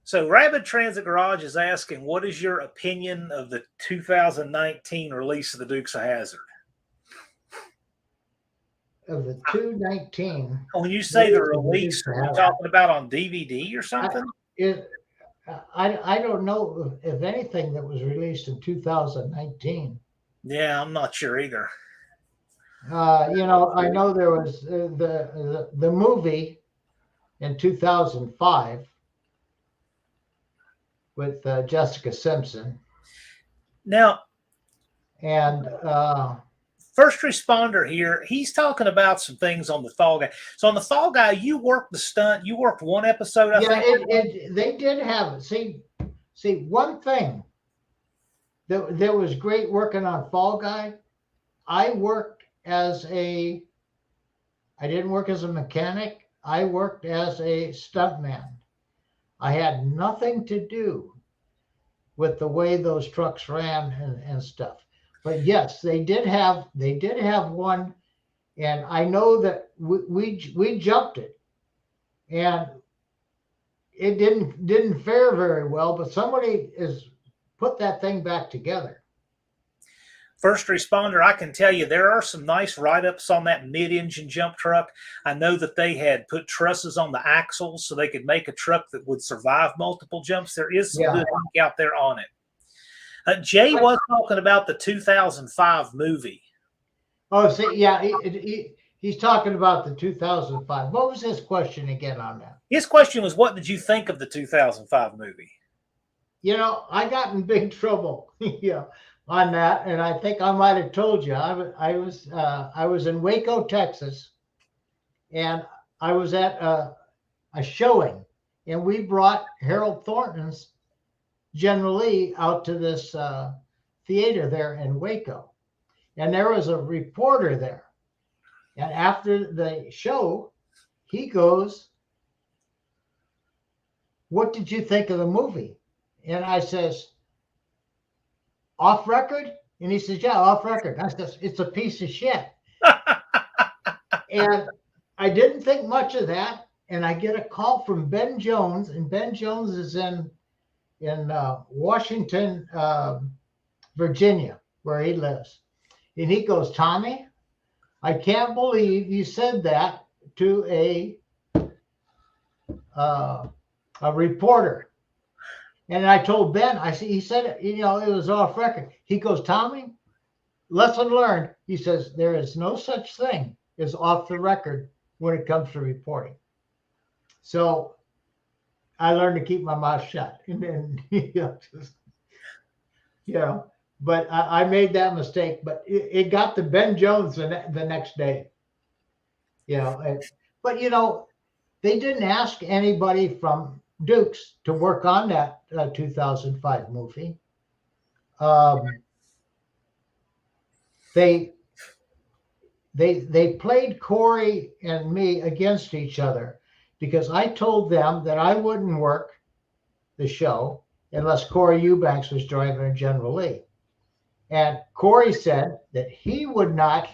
So Rapid Transit Garage is asking, what is your opinion of the 2019 release of the Dukes of Hazzard? Of the 219. When you say the release, are you talking about on DVD or something? I don't know if anything that was released in 2019. Yeah, I'm not sure either. I know there was the movie in 2005 with Jessica Simpson. Now, and First Responder here, he's talking about some things on the Fall Guy. So on the Fall Guy, you worked the stunt. You worked one episode, I think. They did have it. See, one thing that was great working on Fall Guy, I didn't work as a mechanic. I worked as a stuntman. I had nothing to do with the way those trucks ran and stuff. But yes, they did have one, and I know that we jumped it, and it didn't fare very well. But somebody is put that thing back together. First responder, I can tell you there are some nice write-ups on that mid-engine jump truck. I know that they had put trusses on the axles so they could make a truck that would survive multiple jumps. There is some good ink out there on it. Jay was talking about the 2005 movie. Oh, see, yeah, he's talking about the 2005. What was his question again on that? His question was, what did you think of the 2005 movie? You know, I got in big trouble, on that, and I think I might have told you. I was in Waco, Texas, and I was at a showing, and we brought Harold Thornton's General Lee out to this theater there in Waco, and there was a reporter there, and after the show, he goes, "What did you think of the movie?" And I says, "Off record?" And he says, "Yeah, off record." I says, "It's a piece of shit." And I didn't think much of that. And I get a call from Ben Jones, and Ben Jones is in Washington, Virginia, where he lives. And he goes, "Tommy, I can't believe you said that to a reporter." And I told Ben, I said, he said, it was off record. He goes, "Tommy, lesson learned." He says, "There is no such thing as off the record when it comes to reporting." So I learned to keep my mouth shut. And then, but I made that mistake. But it got to Ben Jones the next day. But, they didn't ask anybody from Dukes to work on that 2005 movie. They played Corey and me against each other because I told them that I wouldn't work the show unless Corey Eubanks was driving General Lee. And Corey said that he would not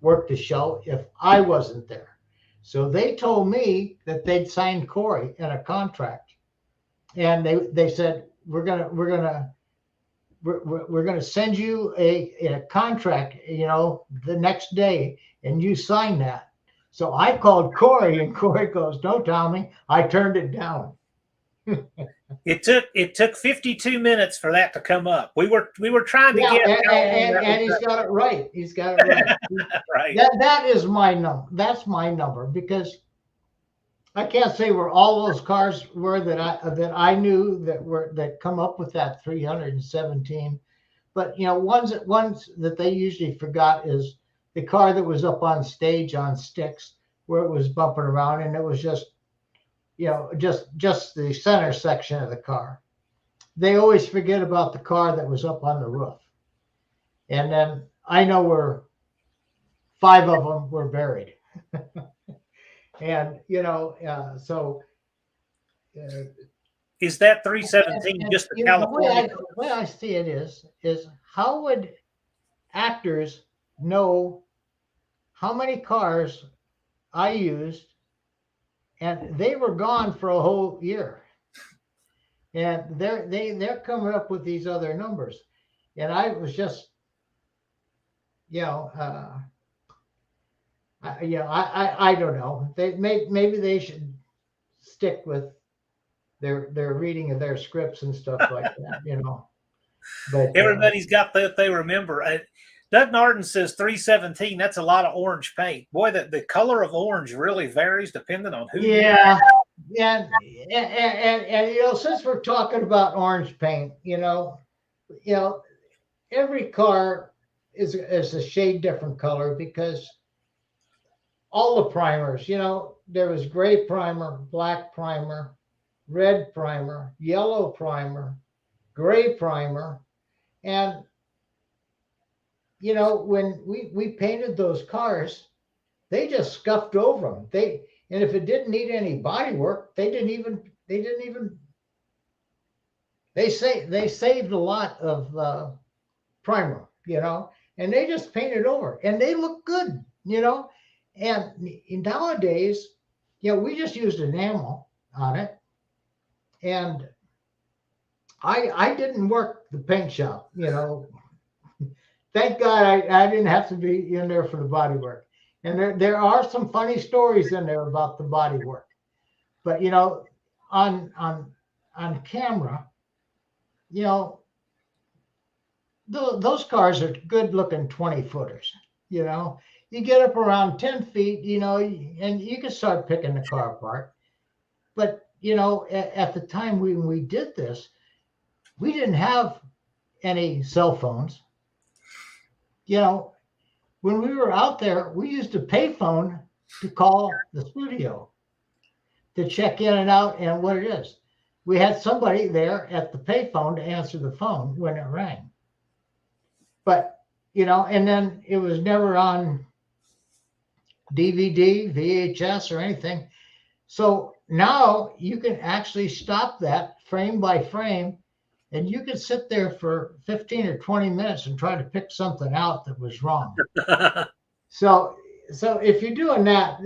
work the show if I wasn't there. So they told me that they'd signed Corey in a contract, and they said, we're gonna send you a contract, the next day, and you sign that. So I called Corey, and Corey goes, "No, Tommy, I turned it down." It took 52 minutes for that to come up. We were trying to get and he's got it right. He's got it right. Right. That is my number. That's my number, because I can't say where all those cars were that I knew that come up with that 317, but ones that they usually forgot is the car that was up on stage on sticks where it was bumping around, and it was just the center section of the car. They always forget about the car that was up on the roof. And then I know where 5 of them were buried. And, so. Is that 317 just the California? The way I see it is how would actors know how many cars I used? And they were gone for a whole year, and they're coming up with these other numbers, and I was just, I don't know. Maybe they should stick with their reading of their scripts and stuff like that, But everybody's got that they remember. Doug Narden says 317. That's a lot of orange paint. Boy, the color of orange really varies depending on who. Yeah, and since we're talking about orange paint, every car is a shade different color, because all the primers, there was gray primer, black primer, red primer, yellow primer, gray primer, and when we painted those cars, they just scuffed over them. And if it didn't need any body work, they didn't even they saved a lot of primer, and they just painted over, and they look good, And nowadays, we just used enamel on it, and I didn't work the paint shop, Thank God I didn't have to be in there for the body work. And there are some funny stories in there about the body work. But on camera, those cars are good looking 20 footers. You get up around 10 feet, and you can start picking the car apart. But at the time when we did this, we didn't have any cell phones. When we were out there, we used a payphone to call the studio to check in and out and what it is. We had somebody there at the payphone to answer the phone when it rang. But, and then it was never on DVD, VHS, or anything. So now you can actually stop that frame by frame, and you can sit there for 15 or 20 minutes and try to pick something out that was wrong. So if you're doing that,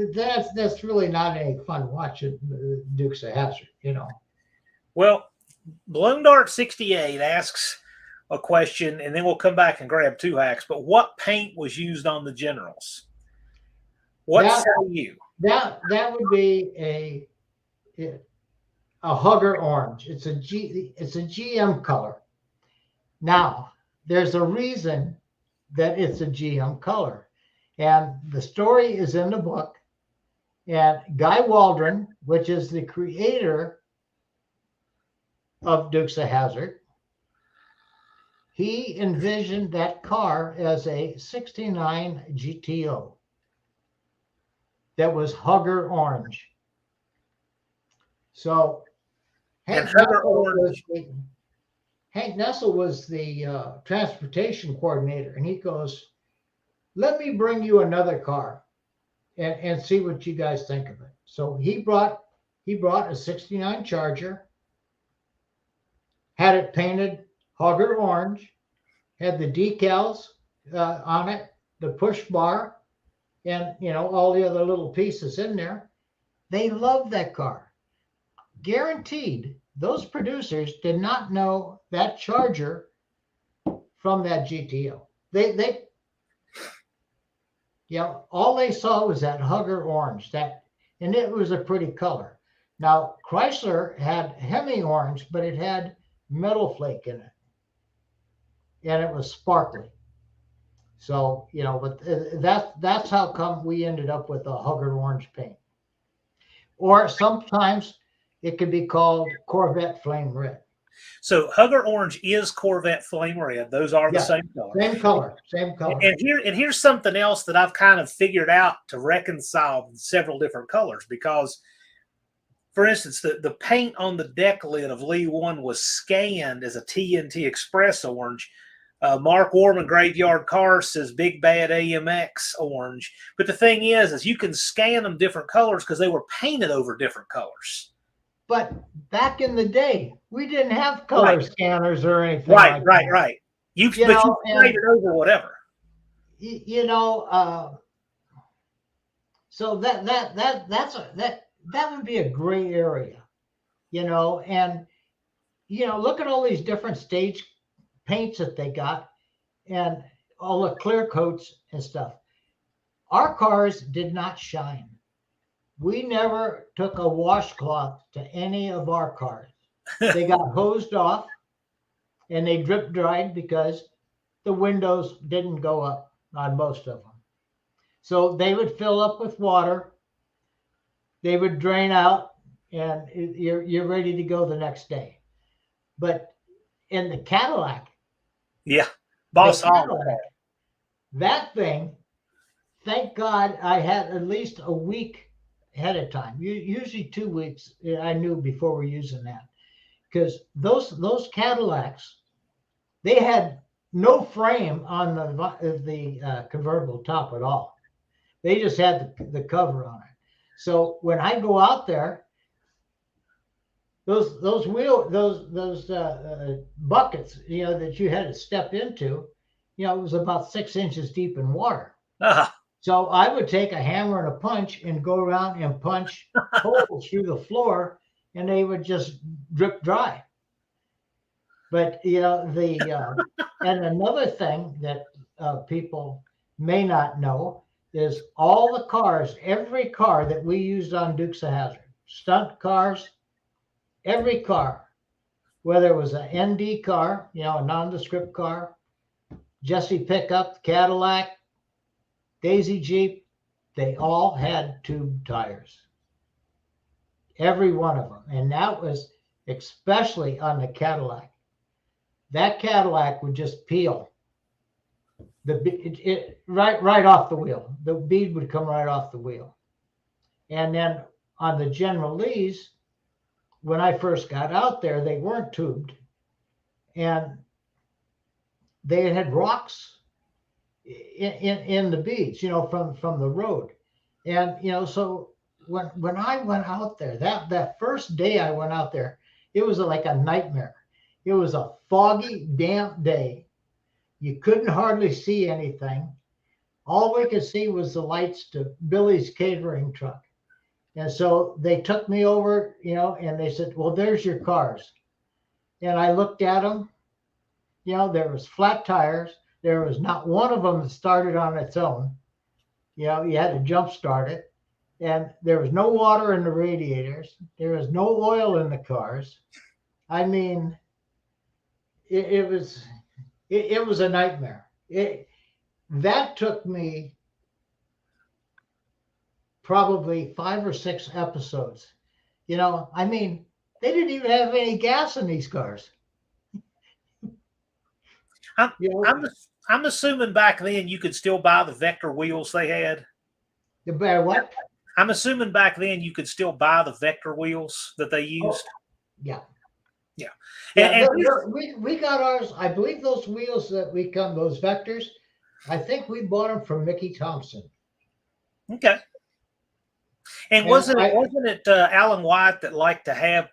that's really not any fun watching Dukes of Hazzard, Well, Balloon Dart 68 asks a question, and then we'll come back and grab two hacks. But what paint was used on the Generals? What say you? That would be a Hugger orange. It's a GM color. Now, there's a reason that it's a GM color. And the story is in the book. And Guy Waldron, which is the creator of Dukes of Hazzard, he envisioned that car as a 69 GTO that was Hugger orange. So Hank Nessel was the transportation coordinator, and he goes, "Let me bring you another car and see what you guys think of it." So he brought a 69 Charger, had it painted Hugger orange, had the decals on it, the push bar, and all the other little pieces in there. They loved that car. Guaranteed, those producers did not know that Charger from that GTO. All they saw was that Hugger orange, and it was a pretty color. Now, Chrysler had Hemi orange, but it had metal flake in it, and it was sparkly. So, but that's how come we ended up with a Hugger orange paint. Or sometimes it could be called Corvette Flame Red. So Hugger orange is Corvette Flame Red. Those are the same color. Same color. And here's something else that I've kind of figured out to reconcile several different colors, because, for instance, the paint on the deck lid of Lee 1 was scanned as a TNT Express orange. Mark Warman Graveyard Cars says Big Bad AMX orange. But the thing is you can scan them different colors because they were painted over different colors. But back in the day, we didn't have color scanners or anything. Right. You sprayed it over whatever. So that would be a gray area, and look at all these different stage paints that they got and all the clear coats and stuff. Our cars did not shine. We never took a washcloth to any of our cars. They got hosed off and they drip dried because the windows didn't go up on most of them. So they would fill up with water, they would drain out, and you're ready to go the next day. But in the Cadillac, that thing, thank God I had at least a week ahead of time. Usually 2 weeks I knew before we're using that, because those Cadillacs, they had no frame on the convertible top at all. They just had the cover on it. So when I go out there, those buckets, that you had to step into, it was about 6 inches deep in water. Ah, So I would take a hammer and a punch and go around and punch holes through the floor, and they would just drip dry. But and another thing that people may not know is all the cars, every car that we used on Dukes of Hazzard, stunt cars, every car, whether it was an ND car, a nondescript car, Jesse pickup, Cadillac, Daisy Jeep, they all had tube tires. Every one of them. And that was especially on the Cadillac. That Cadillac would just peel right off the wheel. The bead would come right off the wheel. And then on the General Lees, when I first got out there, they weren't tubed, and they had rocks in the beads, from the road. And so when I went out there, that first day I went out there, it was like a nightmare. It was a foggy, damp day. You couldn't hardly see anything. All we could see was the lights to Billy's catering truck. And so they took me over, and they said, well, there's your cars. And I looked at them. There was flat tires. There was not one of them that started on its own. You had to jump start it. And there was no water in the radiators. There was no oil in the cars. I mean, it was a nightmare. That took me probably 5 or 6 episodes. I mean, they didn't even have any gas in these cars. I'm assuming back then you could still buy the Vector wheels they had. The better what? I'm assuming back then you could still buy the Vector wheels that they used. Yeah. Yeah. And we got ours. I believe those wheels that those Vectors, I think we bought them from Mickey Thompson. Okay. And wasn't it Alan White that liked to have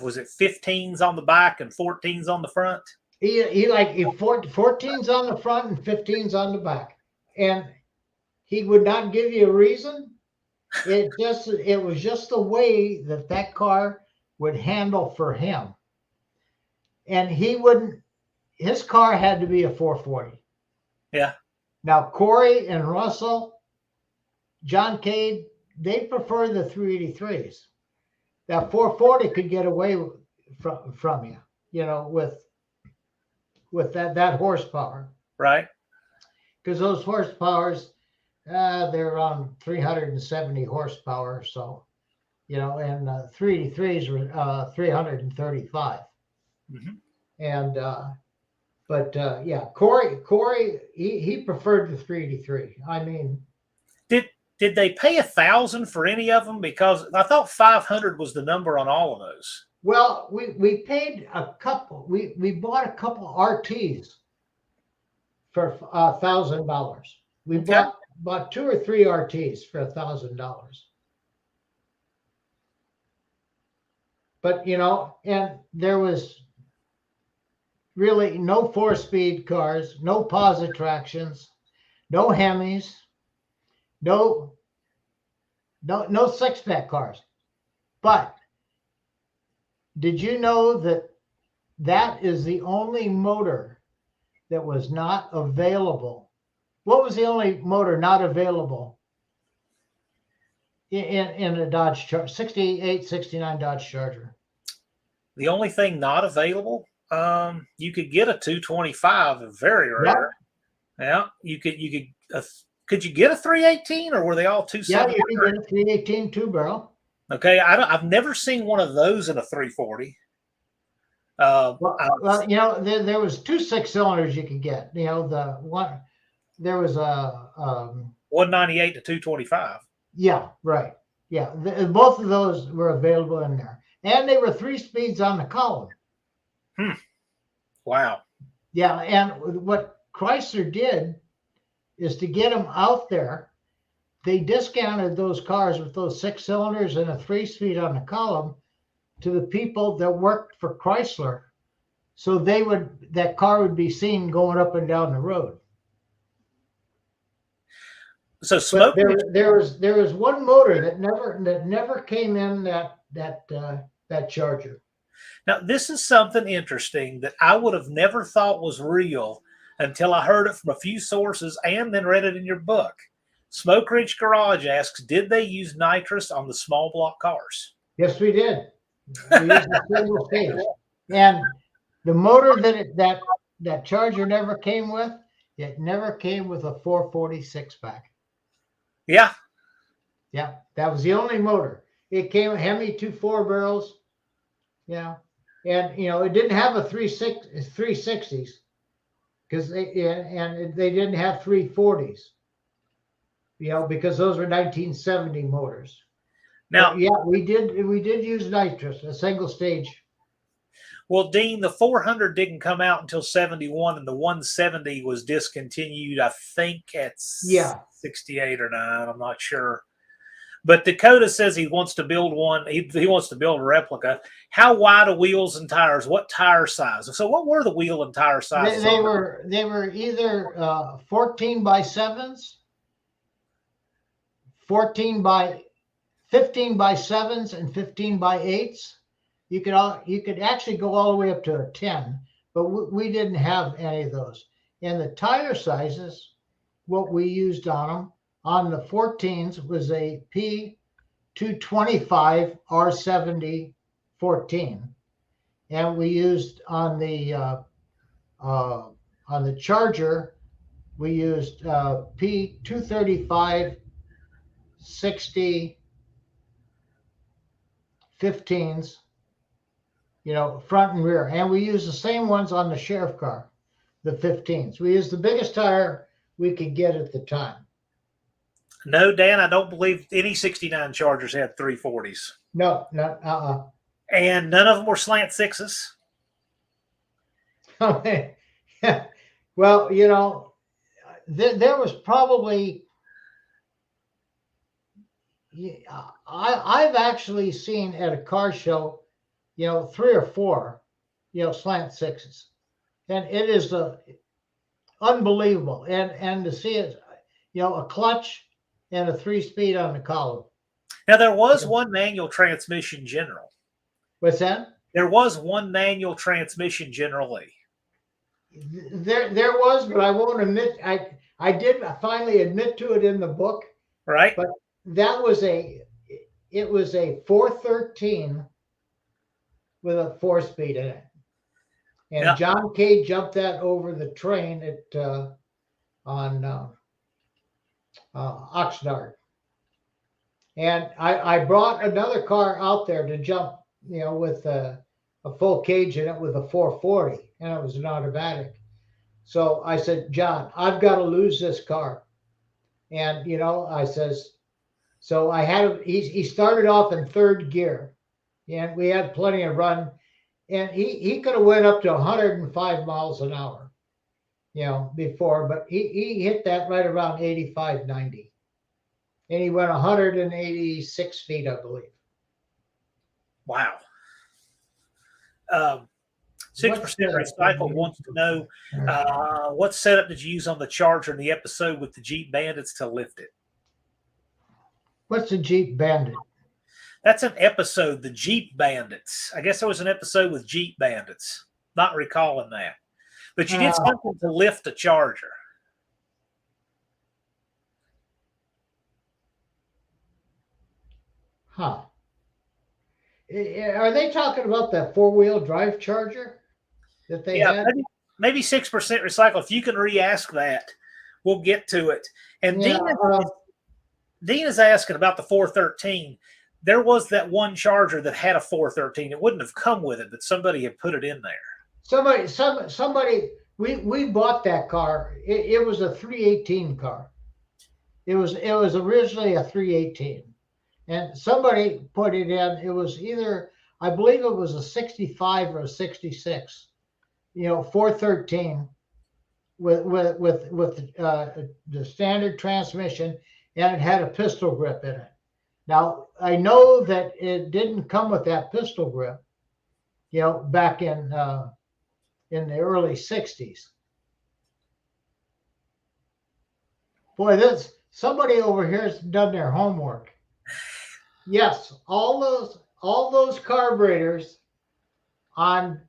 was it 15s on the back and 14s on the front? He 14s on the front and 15s on the back, and he would not give you a reason. It was just the way that car would handle for him, and his car had to be a 440. Yeah. Now Corey and Russell, John Cade, they prefer the 383s. That 440 could get away from you, with that horsepower. Right. Because those horsepowers, they're around 370 horsepower. So, and 383s were 335. Mm-hmm. And, Corey, he preferred the 383. I mean, did they pay $1,000 for any of them? Because I thought 500 was the number on all of those. Well, we paid a couple. We bought a couple RTs for $1,000. We bought 2 or 3 RTs for $1,000. But and there was really no 4-speed cars, no pause attractions, no Hemis, no 6-pack cars. But did you know that is the only motor that was not available? What was the only motor not available in a Dodge Charger, 68, 69 Dodge Charger? The only thing not available, you could get a 225, very rare. Yeah, you could could you get a 318, or were they all 270? Yeah, you can get a 318 2-barrel. Okay, I've never seen one of those in a 340. There was 2 6-cylinders you could get. The one there was a 198 to 225. Yeah, right. Yeah, both of those were available in there, and they were 3 speeds on the column. Wow. Yeah, and what Chrysler did is to get them out there, they discounted those cars with those 6 cylinders and a 3-speed on the column to the people that worked for Chrysler, so that car would be seen going up and down the road. So But smoke. there was one motor that never came in that Charger. Now, this is something interesting that I would have never thought was real until I heard it from a few sources and then read it in your book. Smoke Ridge Garage asks, did they use nitrous on the small block cars? Yes, we did. We used a single stage. And the motor that Charger never came with, it never came with a 446 pack. Yeah. Yeah, that was the only motor. It came with Hemi 2.4 barrels. Yeah. And, it didn't have a 360s because they didn't have 340s, because those were 1970 motors. Now, but yeah, we did use nitrous, a single stage. Well, Dean, the 400 didn't come out until 71, and the 170 was discontinued, I think, at 68 or 9. I'm not sure. But Dakota says he wants to build one. He wants to build a replica. How wide are wheels and tires? What tire size? So what were the wheel and tire sizes? They were either 14 by 7s, 15 by 7s, and 15 by 8s. You could actually go all the way up to a 10, but we didn't have any of those. And the tire sizes, what we used on them, on the 14s was a P225 R70 14, and we used on the Charger, we used P235 60 15s, front and rear. And we use the same ones on the sheriff car, the 15s. We used the biggest tire we could get at the time. No, Dan, I don't believe any 69 Chargers had 340s. No, And none of them were slant sixes. Well, there was probably, I've actually seen at a car show, 3 or 4, slant sixes, and it is unbelievable. And to see it, a clutch and a 3-speed on the column. Now there was one manual transmission general. What's that? There was one manual transmission generally. There was, but I won't admit. I did finally admit to it in the book. Right. But that was it was a 413 with a 4-speed in it. And John K jumped that over the train on Oxnard. And I brought another car out there to jump, with a full cage in it with a 440, and it was an automatic. So I said, John, I've got to lose this car. And, I says, so I had he started off in 3rd gear, and we had plenty of run, and he could have went up to 105 miles an hour, before, but he hit that right around 85, 90. And he went 186 feet, I believe. Wow. 6% Recycled wants to know, what setup did you use on the Charger in the episode with the Jeep Bandits to lift it? What's a Jeep Bandit? That's an episode, the Jeep Bandits. I guess there was an episode with Jeep Bandits. Not recalling that. But you did something to lift the Charger. Huh. Are they talking about that 4-wheel drive Charger that they had? Maybe 6% Recycled. If you can re-ask that, we'll get to it. And Dean is asking about the 413. There was that one Charger that had a 413. It wouldn't have come with it, but somebody had put it in there. Somebody. We bought that car. It was a 318 car. It was originally a 318. And somebody put it in. It was either, I believe it was a 65 or a 66, 413 with the standard transmission, and it had a pistol grip in it. Now, I know that it didn't come with that pistol grip, back in the early 60s. Boy, somebody over here has done their homework. Yes, all those carburetors on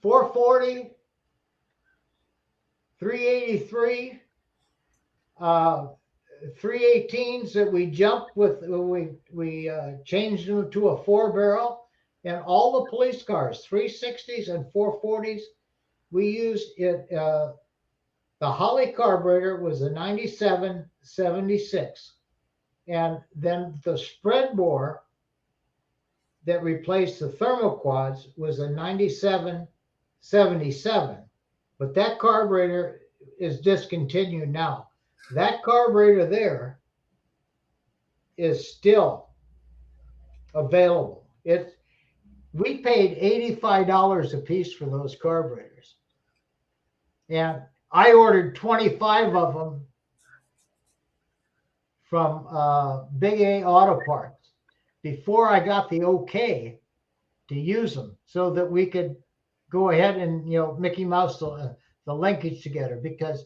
440, 383, 318s that we jumped with, we changed them to a 4-barrel, and all the police cars, 360s and 440s, we used it. The Holly carburetor was a 9776, and then the spread bore that replaced the thermoquads was a 9777. But that carburetor is discontinued now. That carburetor there is still available. We paid $85 a piece for those carburetors. And I ordered 25 of them from Big A Auto Parts before I got the okay to use them, so that we could go ahead and Mickey Mouse the linkage together, because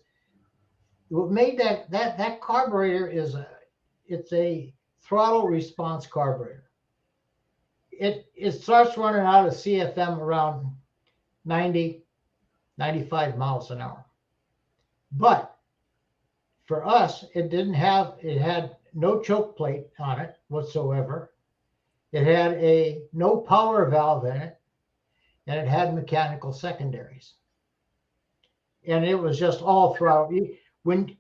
what made that carburetor it's a throttle response carburetor. It starts running out of CFM around 90, 95 miles an hour. But for us, it had no choke plate on it whatsoever. It had no power valve in it, and it had mechanical secondaries. And it was just all throughout. When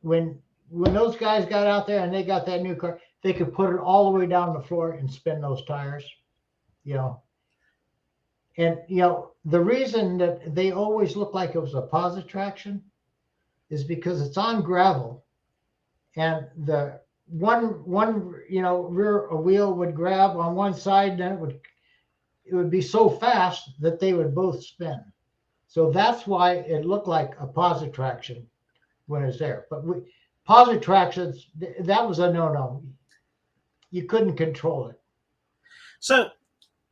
those guys got out there and they got that new car, they could put it all the way down the floor and spin those tires, And the reason that they always look like it was a posit traction is because it's on gravel, and the one rear wheel would grab on one side, then it would be so fast that they would both spin. So that's why it looked like a posit traction when it's there. But posit tractions, that was a no-no. You couldn't control it. So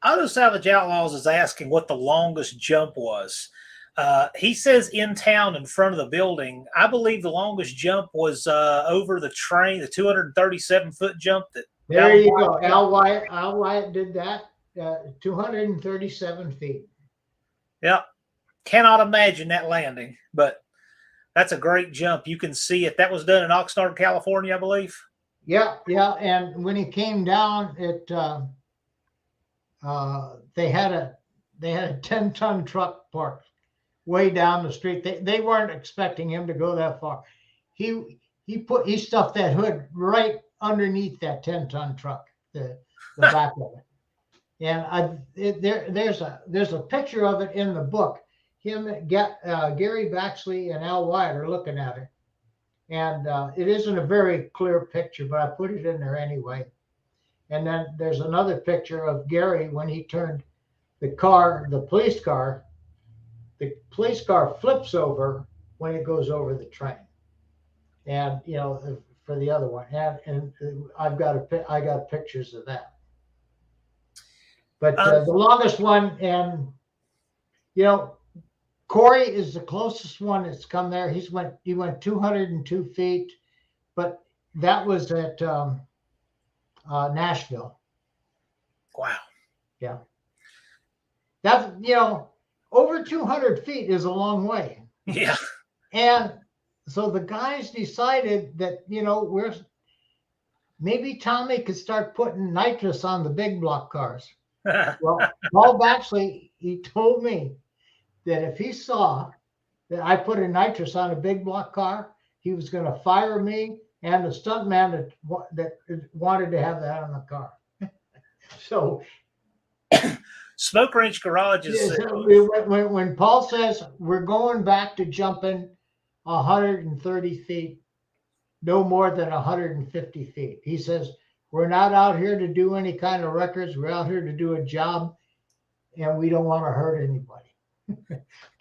Auto Salvage Outlaws is asking what the longest jump was. He says in town in front of the building. I believe the longest jump was over the train, the 237-foot jump. There you go. Al Wyatt did that, 237 feet. Yeah. Cannot imagine that landing, but that's a great jump. You can see it. That was done in Oxnard, California, I believe. Yeah. And when he came down, they had a 10-ton truck parked way down the street. They weren't expecting him to go that far. He stuffed that hood right underneath that 10-ton truck, the back of it. And there's a picture of it in the book. Gary Baxley and Al Wyatt are looking at it, and it isn't a very clear picture, but I put it in there anyway. And then there's another picture of Gary when he turned the police car. The police car flips over when it goes over the train, and for the other one, and I got pictures of that. But the longest one, and Corey is the closest one that's come there. He went 202 feet, but that was at Nashville. Wow. Yeah. That's over 200 feet is a long way. Yeah. And so the guys decided that maybe Tommy could start putting nitrous on the big block cars. Well, Paul Baxley, he told me that if he saw that I put a nitrous on a big block car, he was going to fire me and the stuntman that wanted to have that on the car. So, Smoke Range Garage is. When Paul says we're going back to jumping 130 feet, no more than 150 feet, he says, we're not out here to do any kind of records. We're out here to do a job, and we don't want to hurt anybody.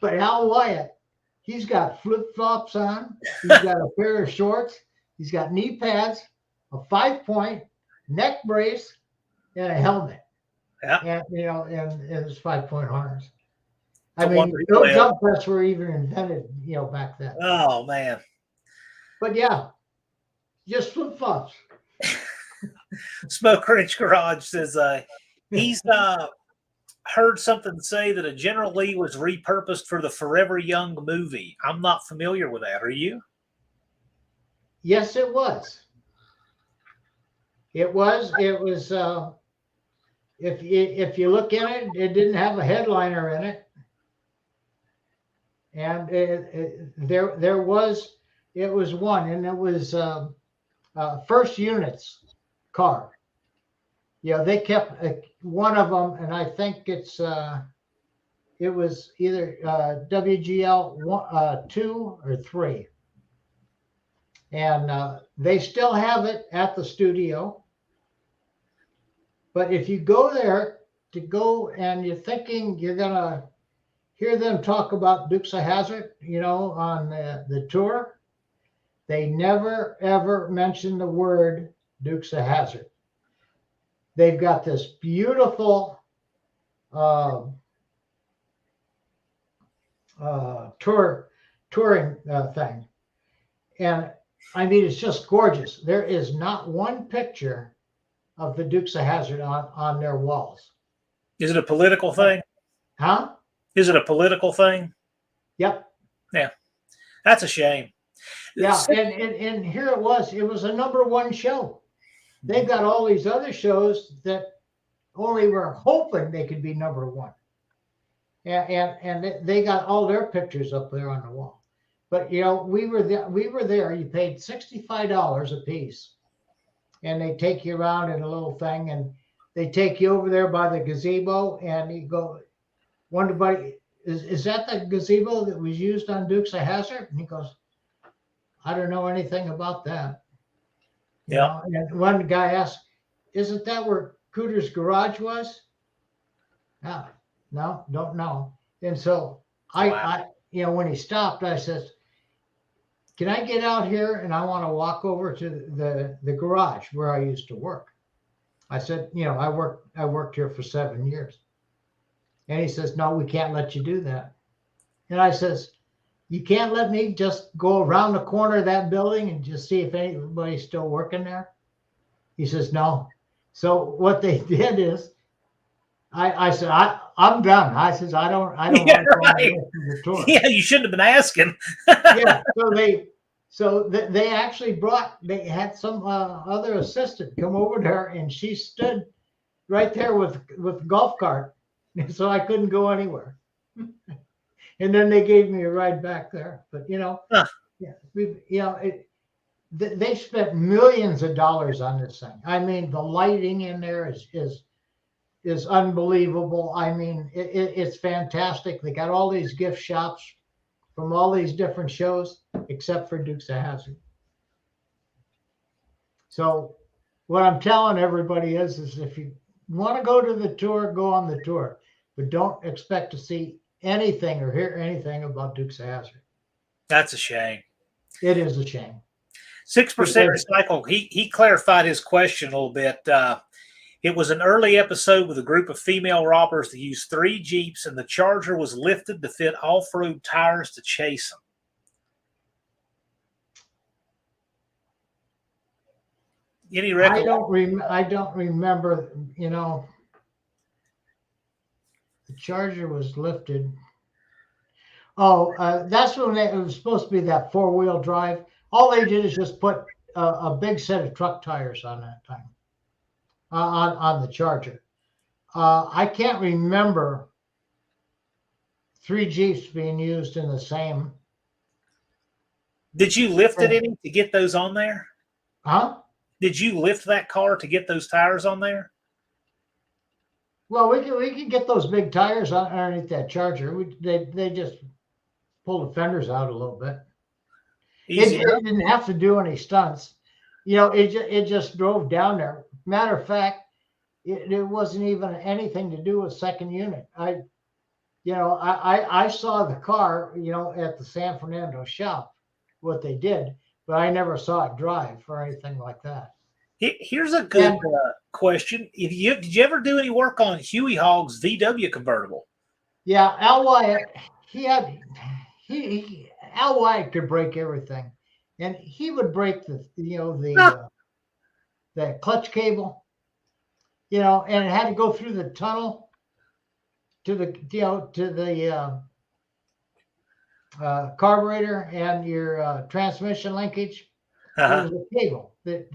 But Al Wyatt, he's got flip-flops on. He's got a pair of shorts. He's got knee pads, a 5-point, neck brace, and a helmet. Yeah. And and his 5-point harness. I No mean, wonder he no played. jump vests were even invented, back then. Oh man. But yeah, just flip flops. Smoke Rich Garage says he's heard something say that a General Lee was repurposed for the Forever Young movie. I'm not familiar with that. Are you? Yes, it was. It was. It was. If you look in it, it didn't have a headliner in it, and there was. It was one, and it was First Unit's car. Yeah, they kept one of them, and I think it was either WGL 2 or 3, and they still have it at the studio. But if you go there and you're thinking you're gonna hear them talk about Dukes of Hazzard, on the tour, they never ever mention the word Dukes of Hazzard. They've got this beautiful touring thing, and I mean it's just gorgeous. There is not one picture of the Dukes of Hazzard on their walls. Is it a political thing? Huh? Is it a political thing? Yep. Yeah. That's a shame. Yeah, and here it was a #1 show. They've got all these other shows that only were hoping they could be #1. And they got all their pictures up there on the wall. But we were there. You paid $65 a piece. And they take you around in a little thing, and they take you over there by the gazebo, and you go, wonder, buddy, is that the gazebo that was used on Dukes of Hazzard? And he goes, I don't know anything about that. Yeah. And one guy asked, isn't that where Cooter's garage was? No, don't know. And so I when he stopped, I says, can I get out here, and I want to walk over to the garage where I used to work? I said, I worked here for 7 years. And he says, no, we can't let you do that. And I says, you can't let me just go around the corner of that building and just see if anybody's still working there? He says, no. So what they did is, I said, I'm done. I says, I don't Yeah, want to right. go to the tour. Yeah, you shouldn't have been asking. Yeah. So they actually they had some other assistant come over there, and she stood right there with the golf cart, so I couldn't go anywhere. And then they gave me a ride back there. But Huh. yeah, they spent millions of dollars on this thing. I mean, the lighting in there is unbelievable. I mean, it's fantastic. They got all these gift shops from all these different shows, except for Dukes of Hazzard. So what I'm telling everybody is if you want to go to the tour, go on the tour, but don't expect to see anything or hear anything about Dukes of Hazzard. That's a shame. It is a shame. 6% Recycle. He clarified his question a little bit. It was an early episode with a group of female robbers that used 3 Jeeps, and the Charger was lifted to fit off-road tires to chase them. Any recollection? I don't remember. The Charger was lifted. Oh, that's when it was supposed to be that 4-wheel drive. All they did is just put a big set of truck tires on that time. On the Charger. I can't remember 3 Jeeps being used in the same. Did you lift it any to get those on there? Huh? Did you lift that car to get those tires on there? Well, we can get those big tires underneath that Charger. They just pull the fenders out a little bit. It didn't have to do any stunts. It just drove down there. Matter of fact, it wasn't even anything to do with second unit. I saw the car, at the San Fernando shop, what they did, but I never saw it drive or anything like that. Here's a good question. Did you ever do any work on Huey Hogg's VW convertible? Yeah, Al Wyatt, Al Wyatt could break everything, and he would break the clutch cable, and it had to go through the tunnel to the carburetor and your transmission linkage. There was a cable that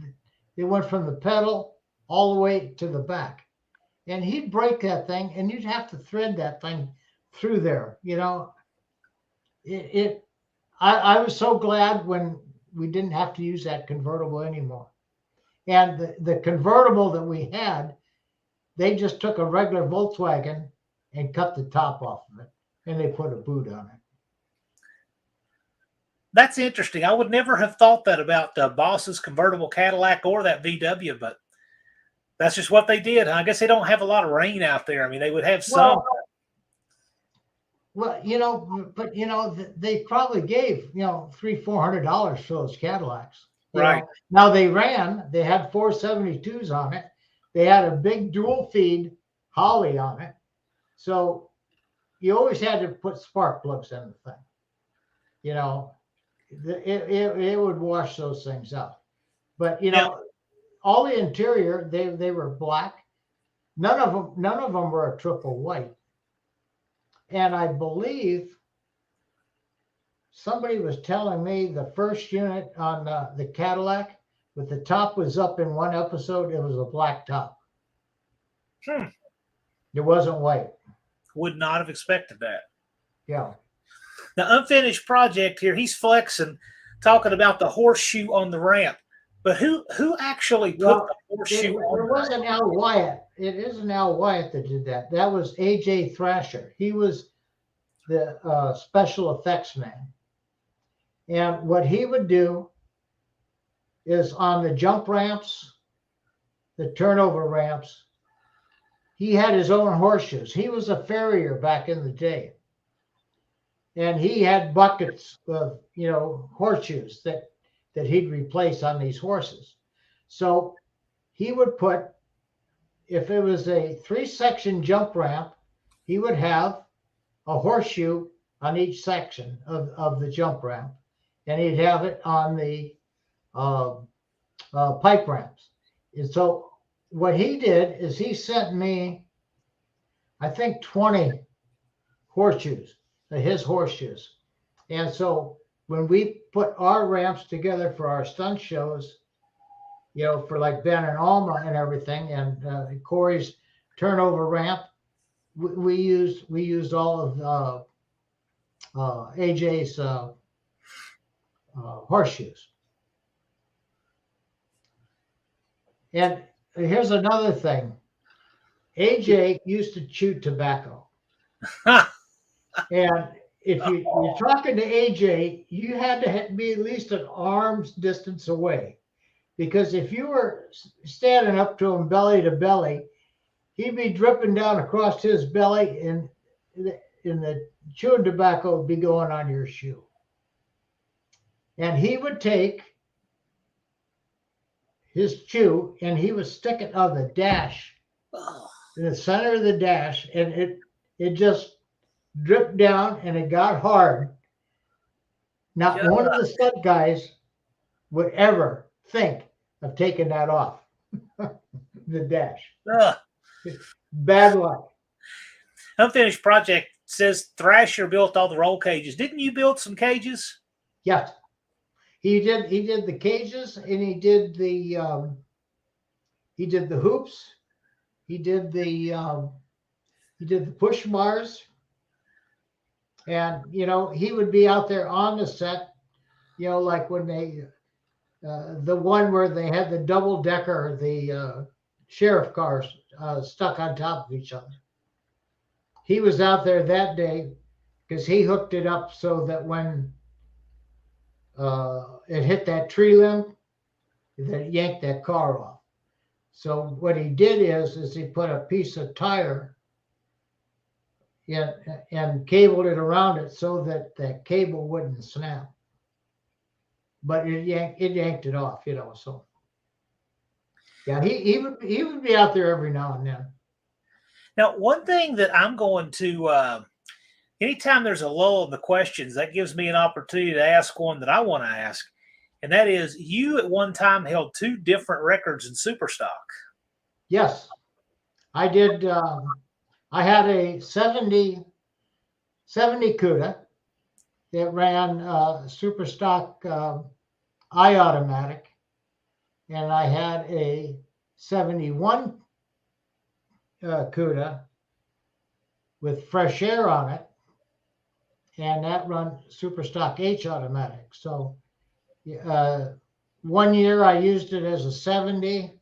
it went from the pedal all the way to the back, and he'd break that thing, and you'd have to thread that thing through there. I was so glad when we didn't have to use that convertible anymore. And the convertible that we had, they just took a regular Volkswagen and cut the top off of it, and they put a boot on it. That's interesting. I would never have thought that about Boss's convertible Cadillac or that VW, but that's just what they did. I guess they don't have a lot of rain out there. I mean, they would have some. Well, they probably gave $300-400 for those Cadillacs. Right. Now they had 472s on it. They had a big dual feed Holly on it. So you always had to put spark plugs in the thing. It would wash those things out. But all the interior, they were black. None of them were a triple white. And I believe somebody was telling me the first unit on the Cadillac, with the top was up in one episode, it was a black top. It wasn't white. Would not have expected that. Yeah. The unfinished project here, he's flexing, talking about the horseshoe on the ramp. But who actually put the horseshoe on the ramp? It wasn't Al Wyatt. It isn't Al Wyatt that did that. That was A.J. Thrasher. He was the special effects man. And what he would do is on the jump ramps, the turnover ramps, he had his own horseshoes. He was a farrier back in the day. And he had buckets of, horseshoes that he'd replace on these horses. So he would put, if it was a 3-section jump ramp, he would have a horseshoe on each section of the jump ramp. And he'd have it on the pipe ramps. And so what he did is he sent me, I think, 20 horseshoes, his horseshoes. And so when we put our ramps together for our stunt shows, for like Ben and Alma and everything, and Corey's turnover ramp, we used all of AJ's horseshoes. And here's another thing. AJ used to chew tobacco. And if you're talking to AJ, you had to be at least an arm's distance away. Because if you were standing up to him belly to belly, he'd be dripping down across his belly, and the chewing tobacco would be going on your shoe. And he would take his chew and he would stick it on the dash, in the center of the dash, and it just dripped down and it got hard. Not one of the stunt guys would ever think of taking that off the dash. Bad luck. Unfinished project says Thrasher built all the roll cages. Didn't you build some cages? Yes. He did the cages, and he did the hoops. He did the push bars. And he would be out there on the set, like when they the one where they had the double decker, the sheriff cars stuck on top of each other. He was out there that day because he hooked it up so that when it hit that tree limb, that yanked that car off. So what he did is he put a piece of tire and cabled it around it so that the cable wouldn't snap. But it yanked it off, so. Yeah, he would be out there every now and then. Now, one thing that I'm going to, anytime there's a lull in the questions, that gives me an opportunity to ask one that I want to ask. And that is, you at one time held 2 different records in Super Stock. Yes, I did. I had a 70 Cuda that ran Super Stock I-automatic, and I had a 71 Cuda with fresh air on it, and that run Super Stock H automatic. So 1 year I used it as a 70,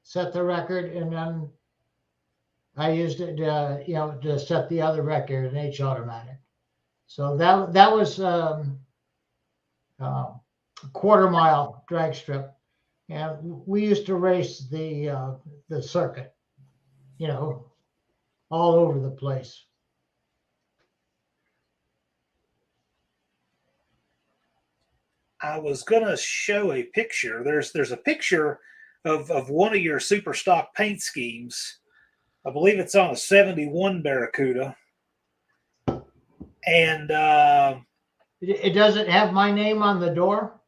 set the record, and then I used it, to set the other record, an H automatic. So that was a quarter mile drag strip, and we used to race the circuit, all over the place. I was going to show a picture. There's a picture of one of your Super Stock paint schemes. I believe it's on a 71 Barracuda. And It doesn't have my name on the door?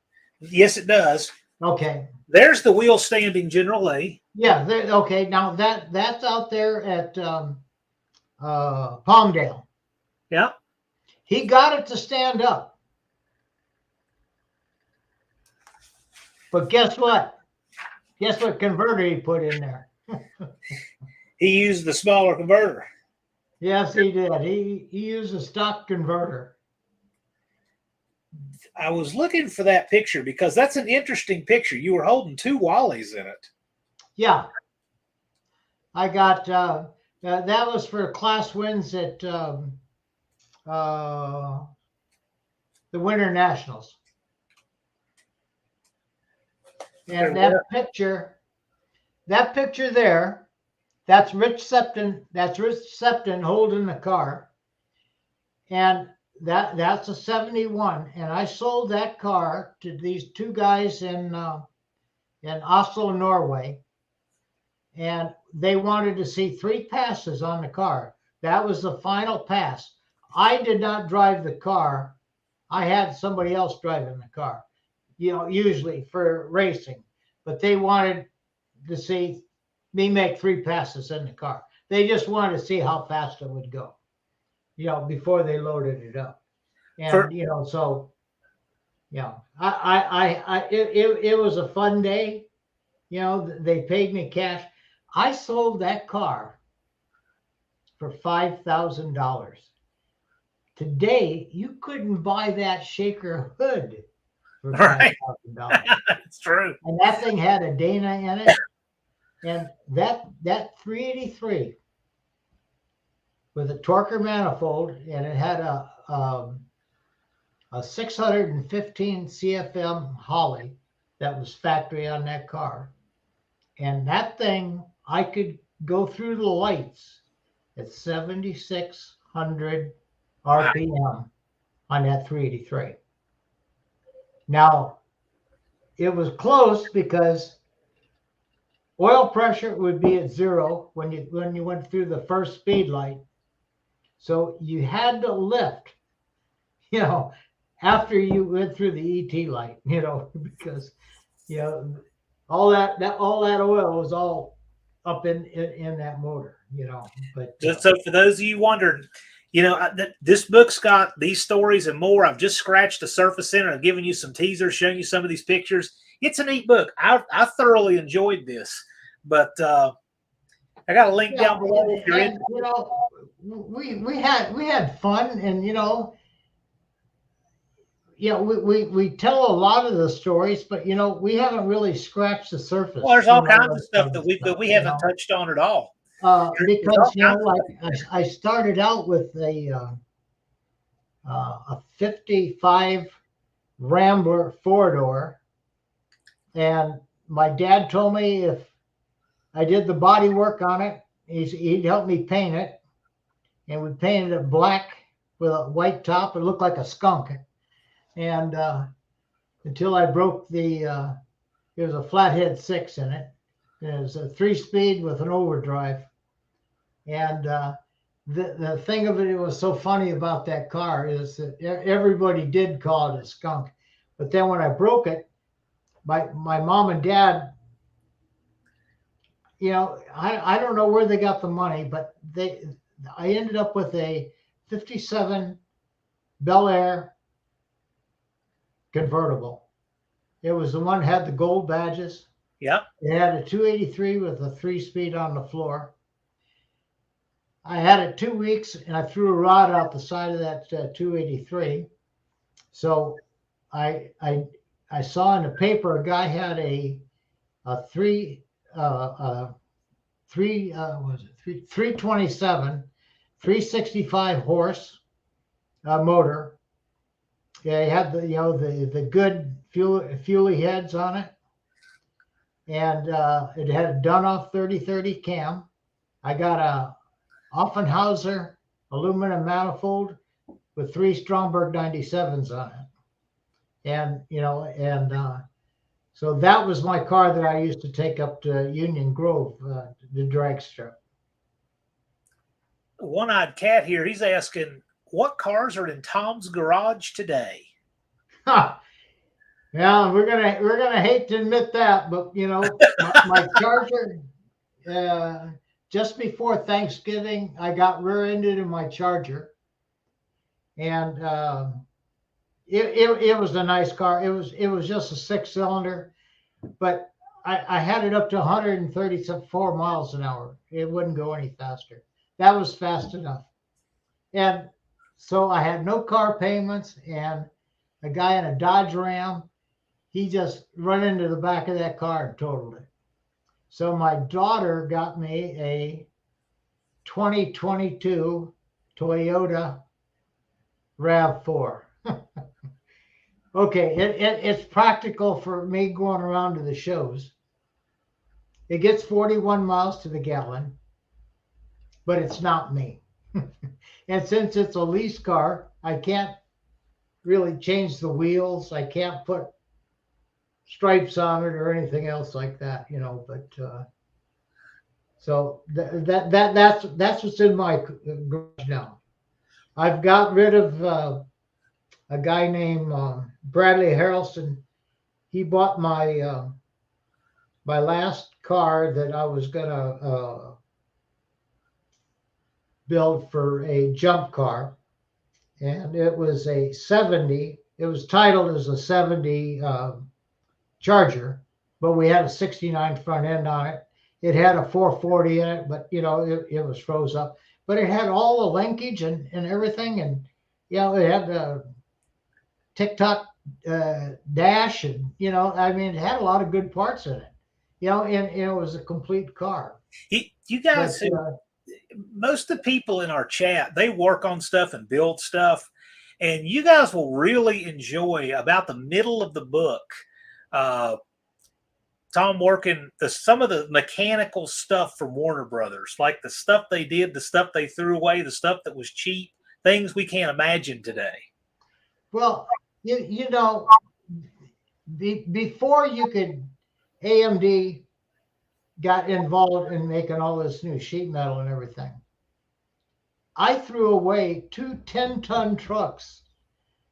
yes, it does. Okay. There's the wheel standing General Lee. Yeah, okay. Now that's out there at Palmdale. Yeah. He got it to stand up. But guess what? Guess what converter he put in there? He used the smaller converter. Yes, he did. He used a stock converter. I was looking for that picture because that's an interesting picture. You were holding 2 Wallies in it. Yeah. I got that was for class wins at the Winter Nationals. And that picture there, that's Rich Septon holding the car. And that's a 71. And I sold that car to these 2 guys in Oslo, Norway. And they wanted to see 3 passes on the car. That was the final pass. I did not drive the car. I had somebody else driving the car, usually for racing. But they wanted to see me make 3 passes in the car. They just wanted to see how fast it would go, before they loaded it up. And, so, it was a fun day. They paid me cash. I sold that car for $5,000. Today, you couldn't buy that shaker hood for $5,000. That's true. And that thing had a Dana in it. And that 383 with a Torker manifold, and it had a 615 CFM Holly that was factory on that car. And that thing, I could go through the lights at 7,600 RPM on that 383. Now, it was close because oil pressure would be at 0 when you went through the first speed light. So you had to lift, after you went through the ET light, because all that oil was all up in that motor, But so for those of you wondering, this book's got these stories and more. I've just scratched the surface in it. I've given you some teasers, showing you some of these pictures. It's a neat book. I thoroughly enjoyed this, but I got a link down below if you're in. We had fun, and we tell a lot of the stories, but we haven't really scratched the surface. Well, there's all kinds of stuff that we haven't touched on at all. Because I started out with a 55 Rambler 4-door, and my dad told me if I did the body work on it, he'd help me paint it, and we painted it black with a white top. It looked like a skunk, and until I broke there was a flathead 6 in it, It was a 3-speed with an overdrive. And the thing of it, it was so funny about that car is that everybody did call it a skunk. But then when I broke it, my mom and dad, you know, I don't know where they got the money, but I ended up with a 57 Bel Air convertible. It was the one that had the gold badges. Yep. It had a 283 with a 3-speed on the floor. I had it 2 weeks and I threw a rod out the side of that 283. So I saw in the paper a guy had a 327, 365 horse motor. Yeah, he had the good fuely heads on it, and it had a Dunoff 3030 cam. I got a Offenhauser aluminum manifold with 3 Stromberg 97s on it, and so that was my car that I used to take up to Union Grove, the drag strip. One-eyed cat here. He's asking, what cars are in Tom's garage today? Yeah, we're gonna hate to admit that, but you know, my Charger. Just before Thanksgiving, I got rear-ended in my Charger, and it was a nice car. It was just a 6-cylinder, but I had it up to 134 miles an hour. It wouldn't go any faster. That was fast enough. And so I had no car payments, and a guy in a Dodge Ram, he just run into the back of that car and totaled it. So my daughter got me a 2022 Toyota RAV4. Okay, it's practical for me going around to the shows. It gets 41 miles to the gallon, but it's not me. And since it's a lease car, I can't really change the wheels. I can't put stripes on it or anything else like that, you know. But so that's what's in my garage now. I've got rid of a guy named Bradley Harrelson. He bought my my last car that I was gonna build for a jump car, and it was a 70. It was titled as a 70 Charger, but we had a 69 front end on it. It had a 440 in it, but you know, it was froze up. But it had all the linkage and everything, and you know, it had the TikTok dash, and you know, I mean, it had a lot of good parts in it. You know, and it was a complete car. You guys, most of the people in our chat, they work on stuff and build stuff, and you guys will really enjoy about the middle of the book. Tom working some of the mechanical stuff from Warner Brothers, like the stuff they did, the stuff they threw away, the stuff that was cheap, things we can't imagine today. Well, you know, before you could, AMD got involved in making all this new sheet metal and everything. I threw away 2 10-ton trucks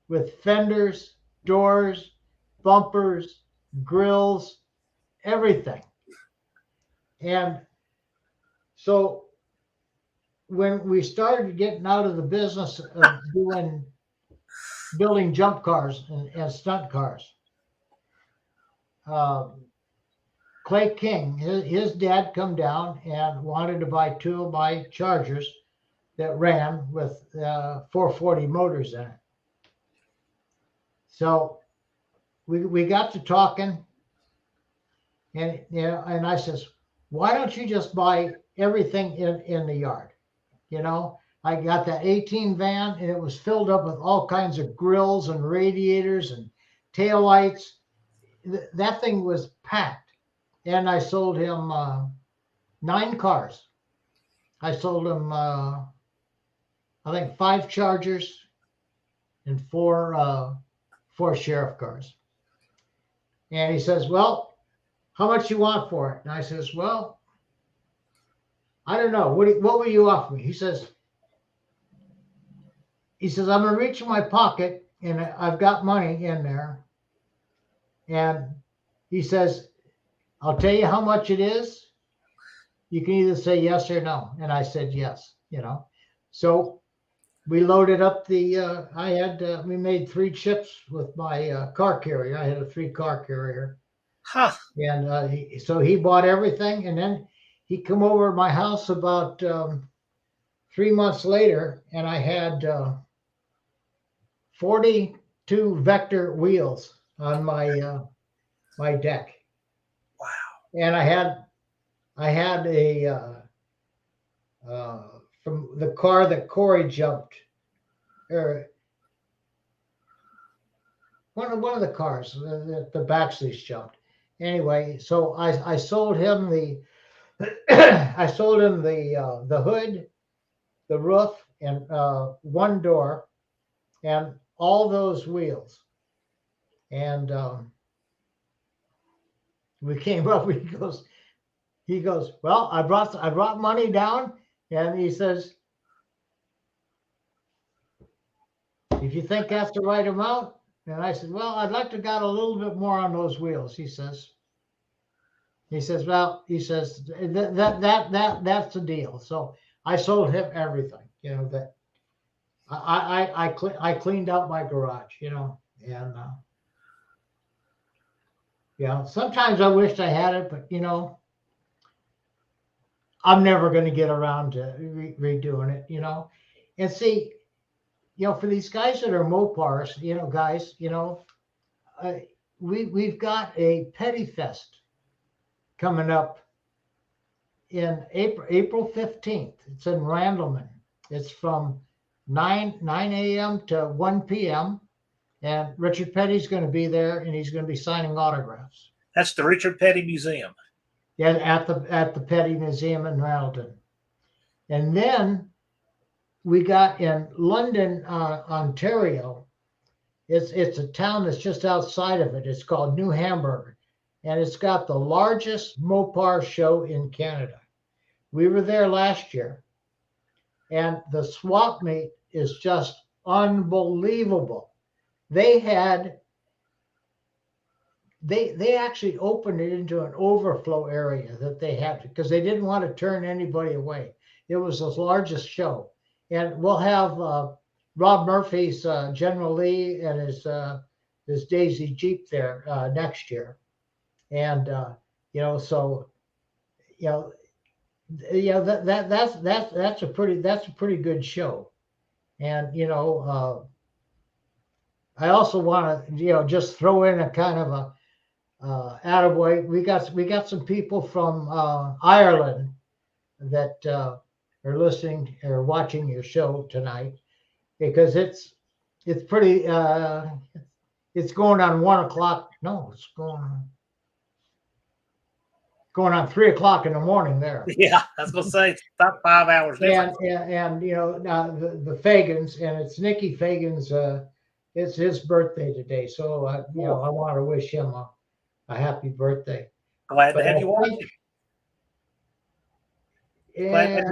with fenders, doors, bumpers, grills, everything. And so when we started getting out of the business of building jump cars and stunt cars, Clay King, his dad come down and wanted to buy 2 of my Chargers that ran with 440 motors in it. So we got to talking, and you know, and I says, why don't you just buy everything in the yard? You know, I got that 18 van, and it was filled up with all kinds of grills and radiators and taillights. That thing was packed. And I sold him 9 cars. I sold him, I think, 5 Chargers and 4 sheriff cars. And he says, well, how much you want for it? And I says, well, I don't know. What will you offer me? He says, I'm going to reach in my pocket and I've got money in there. And he says, I'll tell you how much it is. You can either say yes or no. And I said, yes, So we loaded up we made 3 trips with my car carrier. I had a 3-car carrier. Huh. And so he bought everything. And then he come over to my house about 3 months later, and I had 42 Vector wheels on my deck. Wow. And I had a from the car that Corey jumped, or one of the cars that the Baxleys jumped. Anyway, so I sold him the the hood, the roof, and 1 door, and all those wheels. And we came up. He goes, well, I brought money down, and he says, if you think that's the right amount. And I said, well, I'd like to got a little bit more on those wheels. He says, that's the deal. So I sold him everything, that I cleaned out my garage, and sometimes I wished I had it, but I'm never going to get around to redoing it, and see, for these guys that are Mopars, guys, we've got a Petty Fest coming up in April 15th. It's in Randleman. It's from 9 a.m. to 1 p.m. And Richard Petty's going to be there, and he's going to be signing autographs. That's the Richard Petty Museum. Yeah, at the Petty Museum in Randleton. And then we got in London, Ontario. It's a town that's just outside of it. It's called New Hamburg, and it's got the largest Mopar show in Canada. We were there last year, and the swap meet is just unbelievable. They actually opened it into an overflow area that they had, because they didn't want to turn anybody away. It was the largest show. And we'll have Rob Murphy's General Lee and his Daisy Jeep there next year. And that's a pretty good show. And I also want to just throw in a kind of a attaboy. We got some people from Ireland that are listening or watching your show tonight, because it's pretty it's going on 1 o'clock. No, it's going on 3 o'clock in the morning there. Yeah, I was gonna say it's about 5 hours difference. And the Fagans, and it's Nicky Fagan's it's his birthday today, so I want to wish him a happy birthday. Glad to have you on. Yeah,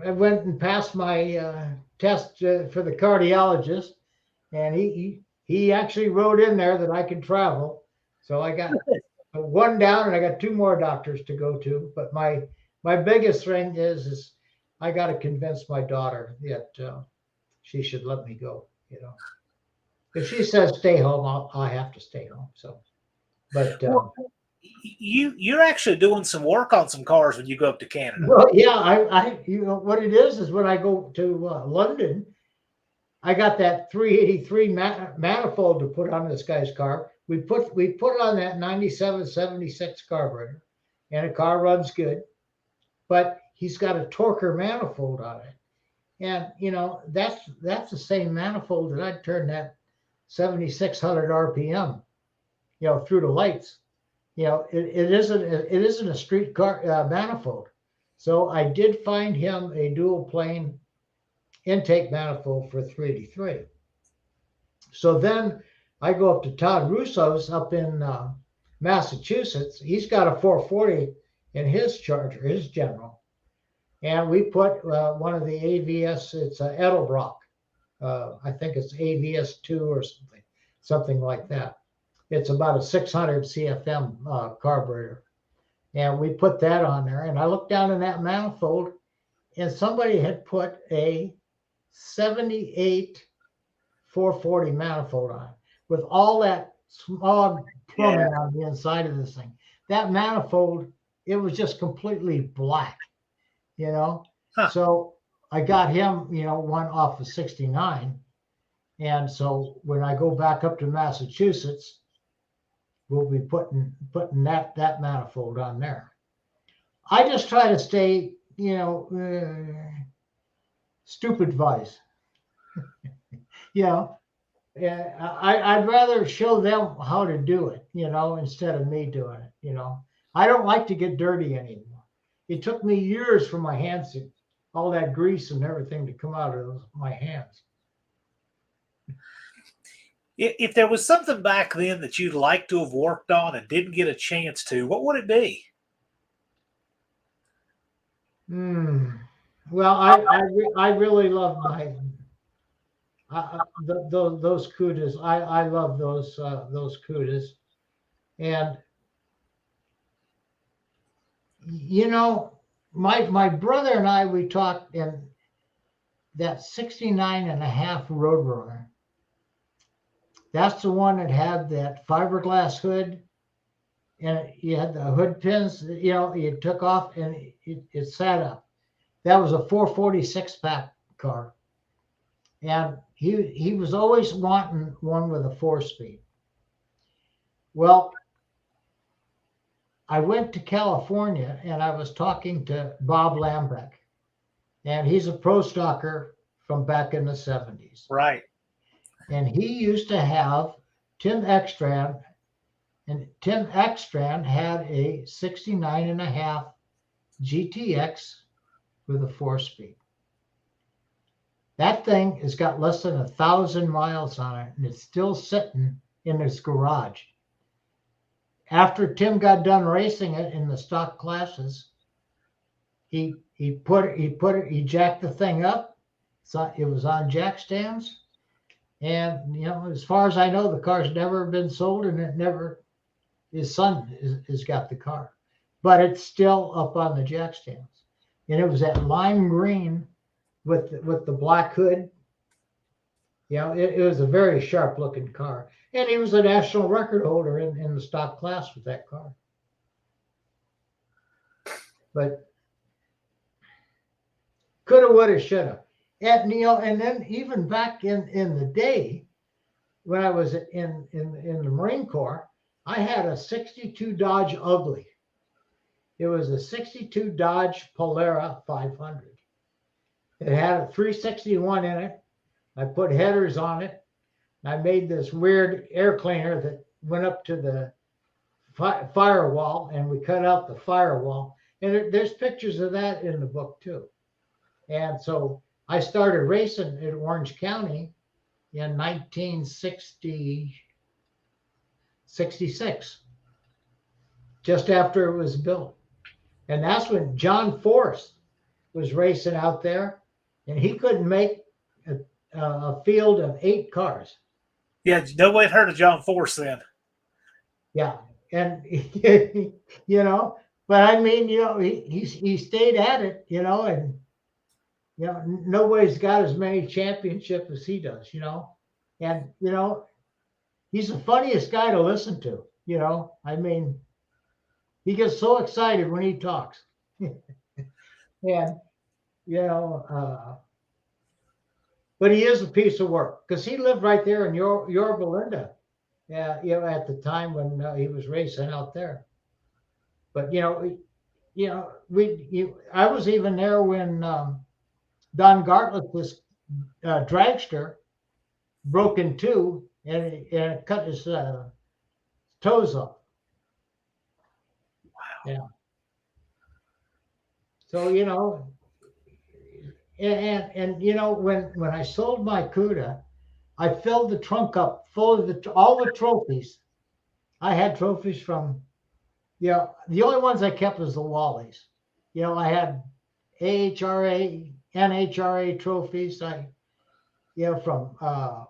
I went and passed my test for the cardiologist, and he actually wrote in there that I could travel. So I got 1 down, and I got 2 more doctors to go to. But my biggest thing is I got to convince my daughter that she should let me go. If she says stay home, I have to stay home. So, but. You're actually doing some work on some cars when you go up to Canada. Well, yeah, I what it is when I go to London, I got that 383 manifold to put on this guy's car. We put it on that 97 76 carburetor, and the car runs good, but he's got a torquer manifold on it, and that's the same manifold that I'd turn that 7600 RPM, through the lights. It isn't a street car manifold. So I did find him a dual plane intake manifold for 383. So then I go up to Todd Russo's up in Massachusetts. He's got a 440 in his Charger, his General. And we put one of the AVS, it's a Edelbrock. I think it's AVS2 or something like that. It's about a 600 CFM carburetor. And we put that on there. And I looked down in that manifold, and somebody had put a 78 440 manifold on with all that smog plumbing on the inside of this thing. That manifold, it was just completely black, you know. Huh. So I got him, you know, one off of 69. And so when I go back up to Massachusetts, we'll be putting that manifold on there. I just try to stay, you know, stupid advice. You know, I'd rather show them how to do it, you know, instead of me doing it. You know, I don't like to get dirty anymore. It took me years for my hands to, all that grease and everything to come out of my hands. If there was something back then that you'd like to have worked on and didn't get a chance to, what would it be? Well, I really love those Cudas. I love those Cudas, and you know, my brother and I, we talked in that 69.5 Roadrunner. That's the one that had that fiberglass hood, and you had the hood pins, you know, you took off and it sat up. That was a 446 pack car. And he was always wanting one with a 4-speed. Well, I went to California and I was talking to Bob Lambeck, and he's a pro stocker from back in the 70s. Right. And he used to have Tim Ekstrand, and Tim Ekstrand had a 69.5 GTX with a 4-speed. That thing has got less than 1,000 miles on it, and it's still sitting in his garage. After Tim got done racing it in the stock classes, he jacked the thing up. So it was on jack stands, and you know, as far as I know, the car's never been sold, and it never. His son has got the car, but it's still up on the jack stands, and it was that lime green with the black hood. You know, it was a very sharp looking car. And he was a national record holder in the stock class with that car. But coulda, woulda, shoulda. And you know, and then even back in the day when I was in the Marine Corps, I had a 62 Dodge Ugly. It was a 62 Dodge Polara 500. It had a 361 in it. I put headers on it. I made this weird air cleaner that went up to the firewall, and we cut out the firewall. And there's pictures of that in the book too. And so I started racing in Orange County in 1966, just after it was built. And that's when John Force was racing out there, and he couldn't make a field of 8 cars. Yeah, nobody had heard of John Force then. Yeah, and you know, but I mean, you know, he stayed at it, you know, and you know, nobody's got as many championships as he does, you know, and you know, he's the funniest guy to listen to, you know. I mean, he gets so excited when he talks, and you know. But he is a piece of work because he lived right there in Yorba Linda, you know, at the time when he was racing out there. But you know, I was even there when Don Gartlett's dragster broke in two and it cut his toes off. Wow. Yeah. So you know. And you know, when I sold my Cuda, I filled the trunk up full of all the trophies. I had trophies from, the only ones I kept was the Wallies. I had AHRA, NHRA trophies. From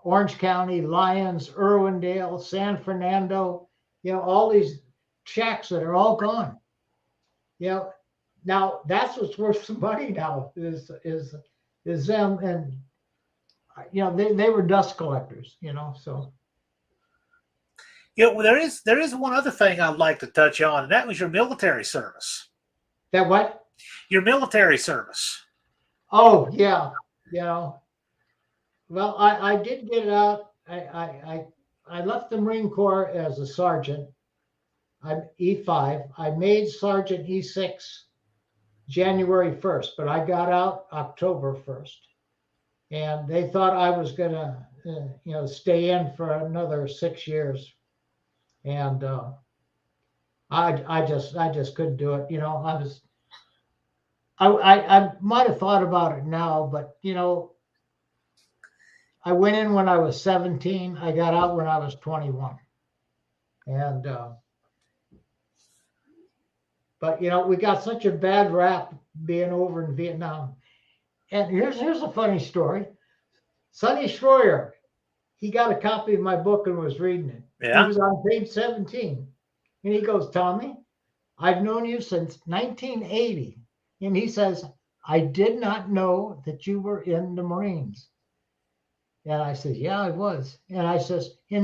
Orange County, Lyons, Irwindale, San Fernando, all these shacks that are all gone. Now that's what's worth some money now is them. And they were dust collectors, so. Well, there is one other thing I'd like to touch on, and that was your military service. That what? Your military service. Oh yeah. Well, I did get out. I left the Marine Corps as a sergeant. I'm E5. I made Sergeant E6 January 1st, but I got out October 1st. And they thought I was going to, stay in for another 6 years. And I just couldn't do it. I might have thought about it now, but I went in when I was 17. I got out when I was 21. And but we got such a bad rap being over in Vietnam. And here's a funny story. Sonny Schroyer, he got a copy of my book and was reading it. Yeah. He was on page 17. And he goes, Tommy, I've known you since 1980. And he says, I did not know that you were in the Marines. And I said, yeah, I was. And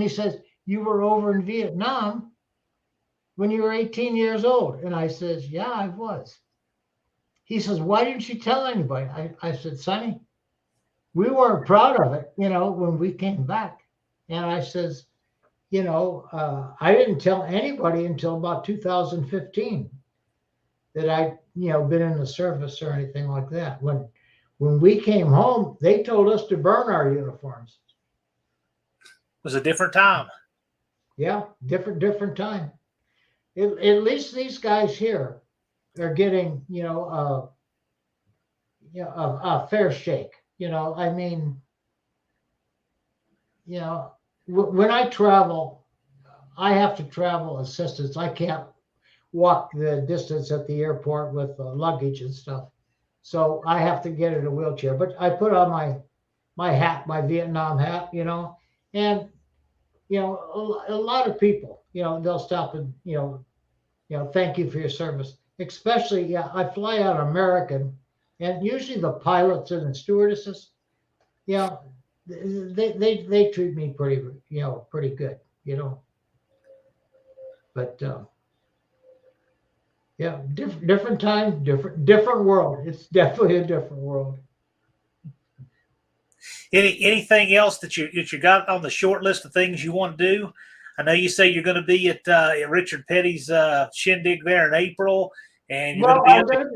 he says, you were over in Vietnam when you were 18 years old. And I says, yeah, I was. He says, why didn't you tell anybody? I said, Sonny, we weren't proud of it, when we came back. And I says, I didn't tell anybody until about 2015 that I'd, been in the service or anything like that. When we came home, they told us to burn our uniforms. It was a different time. Yeah, different time. At least these guys here are getting, a fair shake. I mean, when I travel, I have to travel assistance. I can't walk the distance at the airport with luggage and stuff. So I have to get in a wheelchair. But I put on my hat, my Vietnam hat, and, a lot of people, they'll stop and, thank you for your service. Especially, I fly out American, and usually the pilots and the stewardesses, they treat me pretty good, But different time, different world. It's definitely a different world. Anything else that you got on the short list of things you want to do? I know you say you're going to be at Richard Petty's shindig there in April, and you're I'm going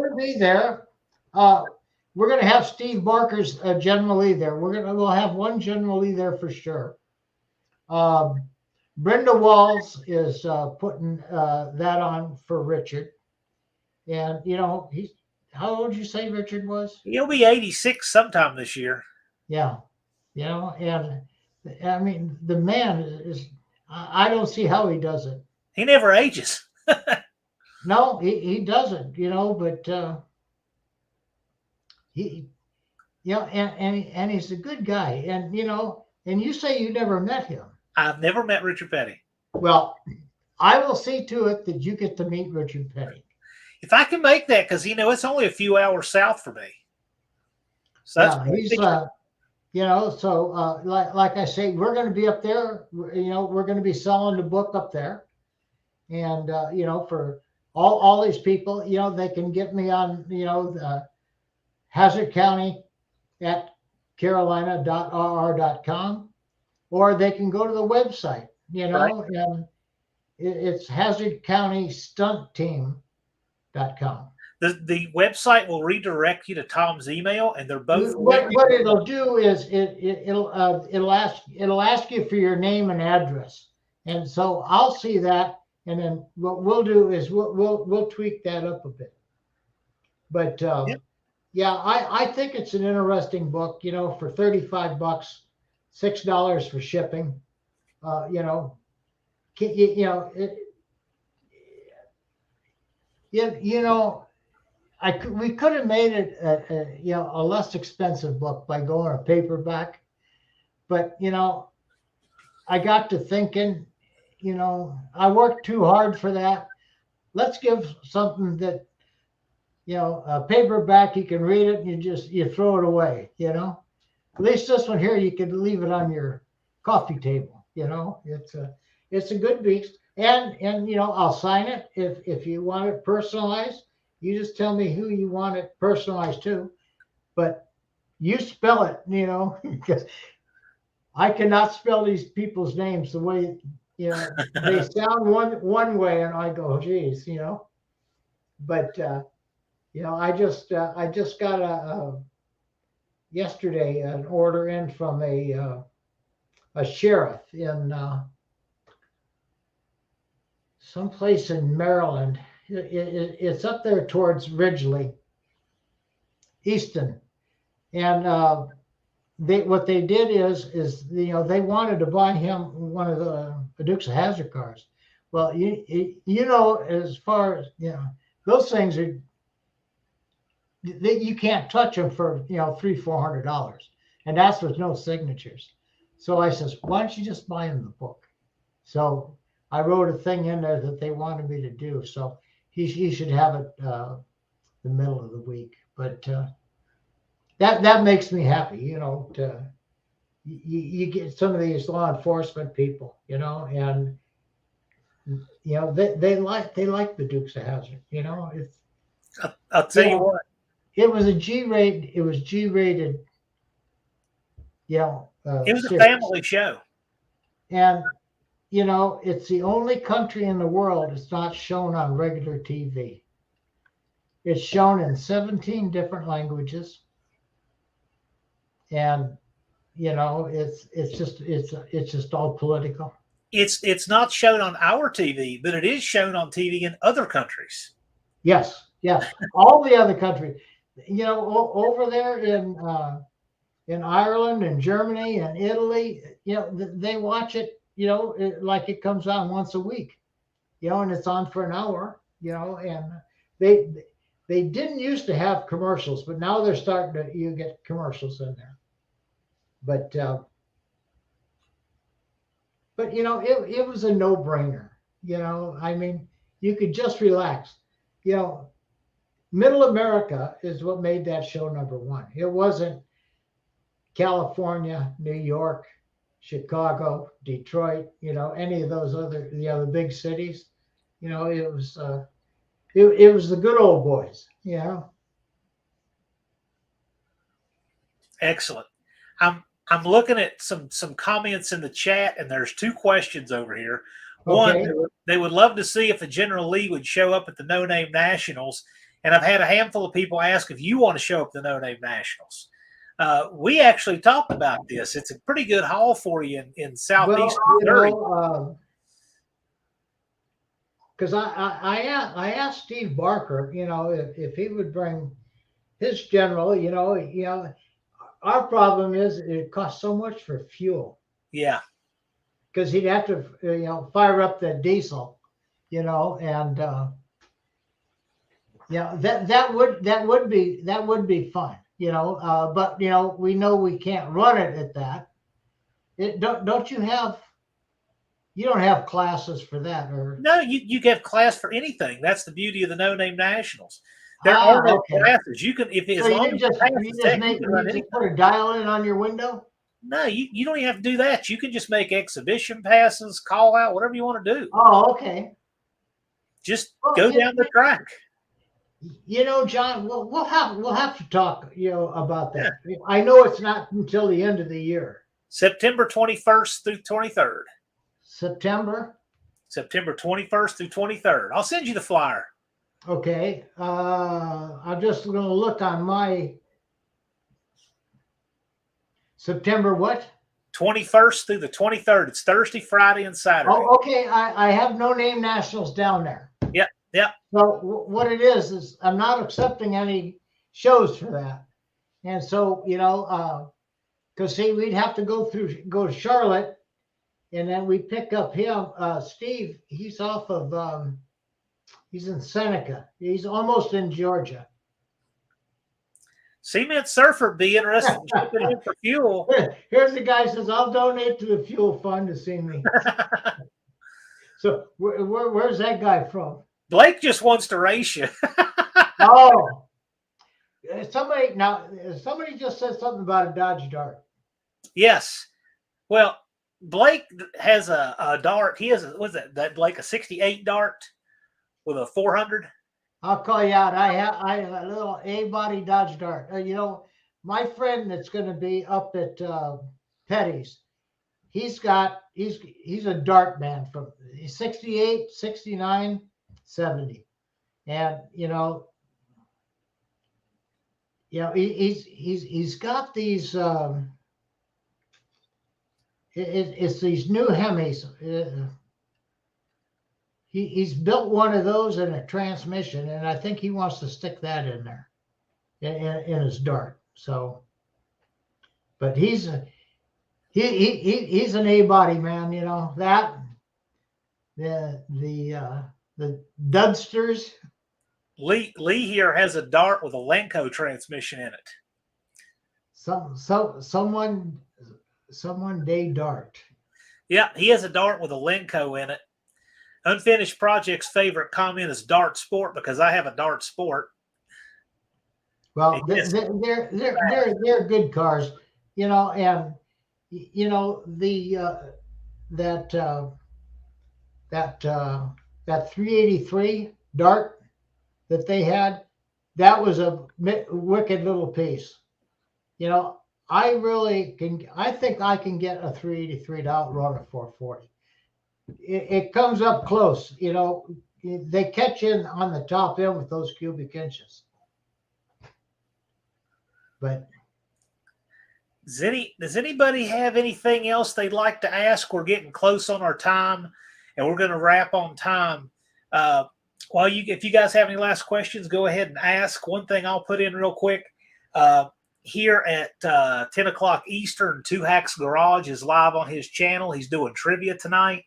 to be there. We're going to have Steve Barker's General Lee there. We'll have one General Lee there for sure. Brenda Walls is putting that on for Richard, and he's how old did you say Richard was? He'll be 86 sometime this year. Yeah, and I mean the man is. I don't see how he does it. He never ages. No, he doesn't. But he, and he's a good guy, and and you say you never met him. I've never met Richard Petty. Well, I will see to it that you get to meet Richard Petty. If I can make that, because it's only a few hours south for me. So that's he's so like I say, we're going to be up there. We're going to be selling the book up there, and for all these people, they can get me on Hazzard County at carolina.rr.com, or they can go to the website, right. And it's hazardcountystuntteam.com. The website will redirect you to Tom's email, and they're both. What it'll do is it'll ask you for your name and address, and so I'll see that, and then what we'll do is we'll tweak that up a bit. But I think it's an interesting book. For $35, $6 for shipping. you know, we could have made it a less expensive book by going a paperback, but I got to thinking, I worked too hard for that. Let's give something that a paperback, you can read it and you throw it away. At least this one here, you could leave it on your coffee table. It's a good beast, and I'll sign it if you want it personalized. You just tell me who you want it personalized to, but you spell it, because I cannot spell these people's names the way they sound one way, and I go, geez, But I just got yesterday an order in from a sheriff in someplace in Maryland. It's up there towards Ridgely, Easton, and what they did is they wanted to buy him one of the Dukes of Hazzard cars. Well, as far as those things are, you can't touch them for $300-400, and that's with no signatures. So I says, why don't you just buy him the book? So I wrote a thing in there that they wanted me to do. So he should have it the middle of the week. But that makes me happy, you get some of these law enforcement people, and they like the Dukes of Hazzard. It's I'll tell you what. It was a G-rated. It was G-rated. It was a series. family show, and it's the only country in the world it's not shown on regular TV. It's shown in 17 different languages, and it's just all political. It's not shown on our TV, but it is shown on TV in other countries. Yes, all the other countries. Over there in Ireland and Germany and Italy, they watch it, like it comes on once a week, and it's on for an hour, and they didn't used to have commercials, but now they're starting to, you get commercials in there. But it was a no-brainer, I mean, you could just relax, Middle America is what made that show number one. It wasn't California, New York, Chicago, Detroit, any of those the other big cities. It was it was the good old boys. Excellent. I'm looking at some comments in the chat, and there's two questions over here. Okay. One, they would love to see if the General Lee would show up at the No Name Nationals. And I've had a handful of people ask if you want to show up at the No Name Nationals. We actually talked about this. It's a pretty good haul for you in Southeast Missouri. Because I asked Steve Barker, if he would bring his general, our problem is it costs so much for fuel. Yeah. Because he'd have to, fire up the diesel, and that would be fun, but we know we can't run it at that. You don't have classes for that, or no? You have class for anything. That's the beauty of the No Name Nationals. There are no classes. You can, if as long as you just put a dial in on your window. No, you don't even have to do that. You can just make exhibition passes, call out, whatever you want to do. Oh, okay. Just go down the track. John, we'll have to talk, about that. Yeah. I know it's not until the end of the year. September 21st through 23rd. September 21st through 23rd. I'll send you the flyer. Okay. I'm just going to look on my September what? 21st through the 23rd. It's Thursday, Friday, and Saturday. Oh, okay. I have No Name Nationals down there. Yep. So what it is I'm not accepting any shows for that. And so, because see, we'd have to go to Charlotte And then we pick up him, Steve. He's off of, he's in Seneca. He's almost in Georgia. Cement Surfer would be interested in chipping in for fuel. Here's the guy says, I'll donate to the fuel fund to see me. So where's that guy from? Blake just wants to race you. Oh, somebody just said something about a Dodge Dart. Yes. Well, Blake has a Dart. He has what's that Blake, a 68 Dart with a 400? I'll call you out. I have a little A-body Dodge Dart. My friend that's going to be up at Petty's, he's a Dart man from 68, 69, 70. And he's got these it's these new Hemis. He's built one of those in a transmission, and I think he wants to stick that in there in his Dart. So, but he's an A-body man, that the Dudsters. Lee here has a Dart with a Lenco transmission in it. Someone day Dart. Yeah, he has a Dart with a Lenco in it. Unfinished Project's favorite comment is Dart Sport because I have a Dart Sport. Well, they're good cars, and that 383 Dart that they had, that was a wicked little piece. I think I can get a 383 to outrun a 440. It comes up close, they catch in on the top end with those cubic inches. But does anybody have anything else they'd like to ask? We're getting close on our time, and we're going to wrap on time. If you guys have any last questions, go ahead and ask. One thing I'll put in real quick. Here at 10 o'clock Eastern, Two Hacks Garage is live on his channel. He's doing trivia tonight.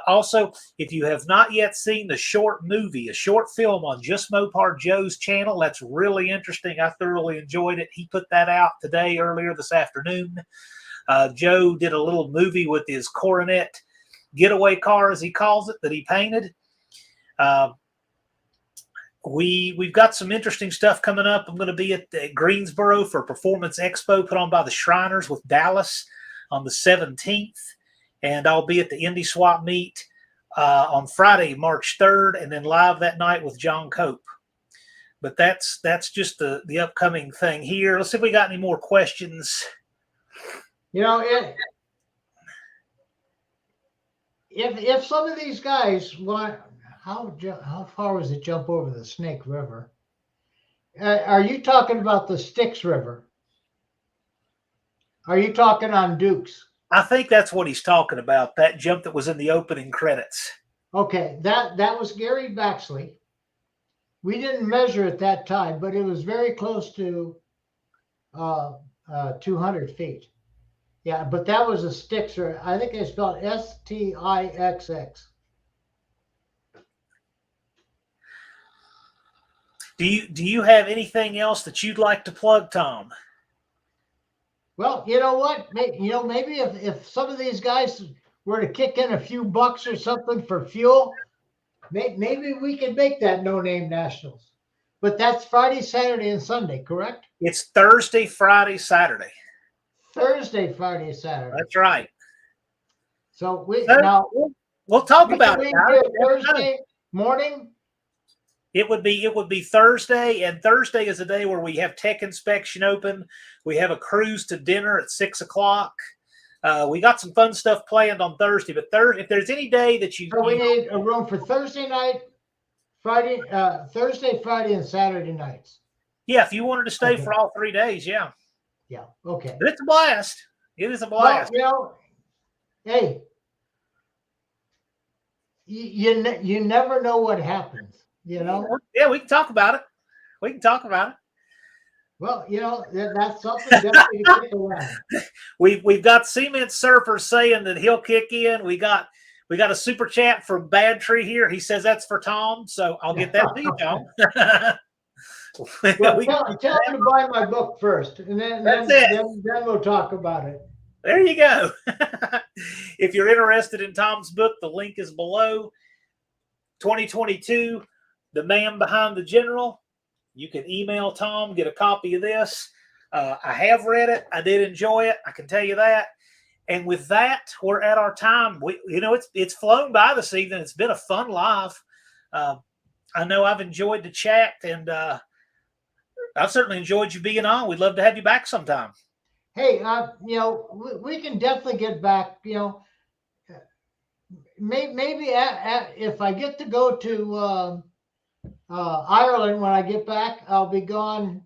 Also, if you have not yet seen the short movie, a short film on Just Mopar Joe's channel, that's really interesting. I thoroughly enjoyed it. He put that out today, earlier this afternoon. Joe did a little movie with his Coronet getaway car, as he calls it, that he painted. We've got some interesting stuff coming up. I'm going to be at Greensboro for Performance Expo put on by the Shriners with Dallas on the 17th. And I'll be at the Indy Swap Meet on Friday, March 3rd, and then live that night with John Cope. But that's just the upcoming thing here. Let's see if we got any more questions. If some of these guys want, how far was it jump over the Snake River? Are you talking about the Styx River? Are you talking on Dukes? I think that's what he's talking about, that jump that was in the opening credits. Okay, that was Gary Baxley. We didn't measure at that time, but it was very close to 200 feet. Yeah, but that was a Styx, or I think they spelled S-T-I-X-X. Do you have anything else that you'd like to plug, Tom? Well, you know what? Maybe if some of these guys were to kick in a few bucks or something for fuel, maybe we could make that No Name Nationals. But that's Friday, Saturday, and Sunday, correct? It's Thursday, Friday, Saturday. Thursday, Friday, Saturday. That's right. So we'll talk about it. Thursday morning. It would be Thursday, and Thursday is a day where we have tech inspection open. We have a cruise to dinner at 6 o'clock. We got some fun stuff planned on Thursday, but if there's any day that so we need a room for Thursday night, Thursday, Friday, and Saturday nights. Yeah, if you wanted to stay for all 3 days, yeah. Yeah, okay. But it's a blast. It is a blast. Well, hey, you never know what happens. Yeah, we can talk about it. Well, that's something definitely to kick around. We've got Cement Surfer saying that he'll kick in. We got a super chat from Bad Tree here. He says that's for Tom, so I'll get that to you, Tom. Well, tell him to buy my book first, and then we'll talk about it. There you go. If you're interested in Tom's book, the link is below. 2022, The Man Behind the General. You can email Tom, get a copy of this. I have read it. I did enjoy it. I can tell you that. And with that, we're at our time. It's flown by this evening. It's been a fun live. I know I've enjoyed the chat, and I've certainly enjoyed you being on. We'd love to have you back sometime. Hey, we can definitely get back. Maybe if I get to go to Ireland when I get back, I'll be gone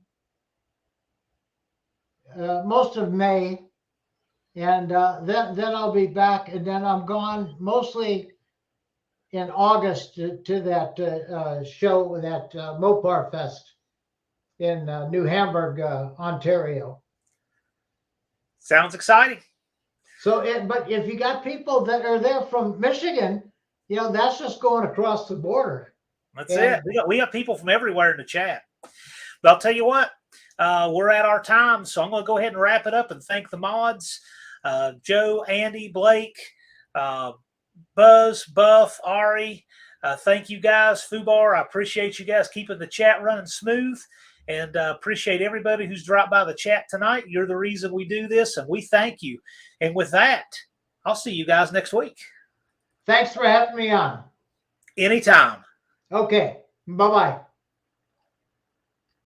most of May, and then I'll be back, and then I'm gone mostly in August to that show, that Mopar Fest in New Hamburg, Ontario. Sounds exciting. So, but if you got people that are there from Michigan, that's just going across the border. That's it. We got people from everywhere in the chat. But I'll tell you what, we're at our time, so I'm going to go ahead and wrap it up and thank the mods, Joe, Andy, Blake, Buzz, Buff, Ari. Thank you guys. Fubar, I appreciate you guys keeping the chat running smooth. And appreciate everybody who's dropped by the chat tonight. You're the reason we do this, and we thank you. And with that, I'll see you guys next week. Thanks for having me on. Anytime. Okay. Bye-bye.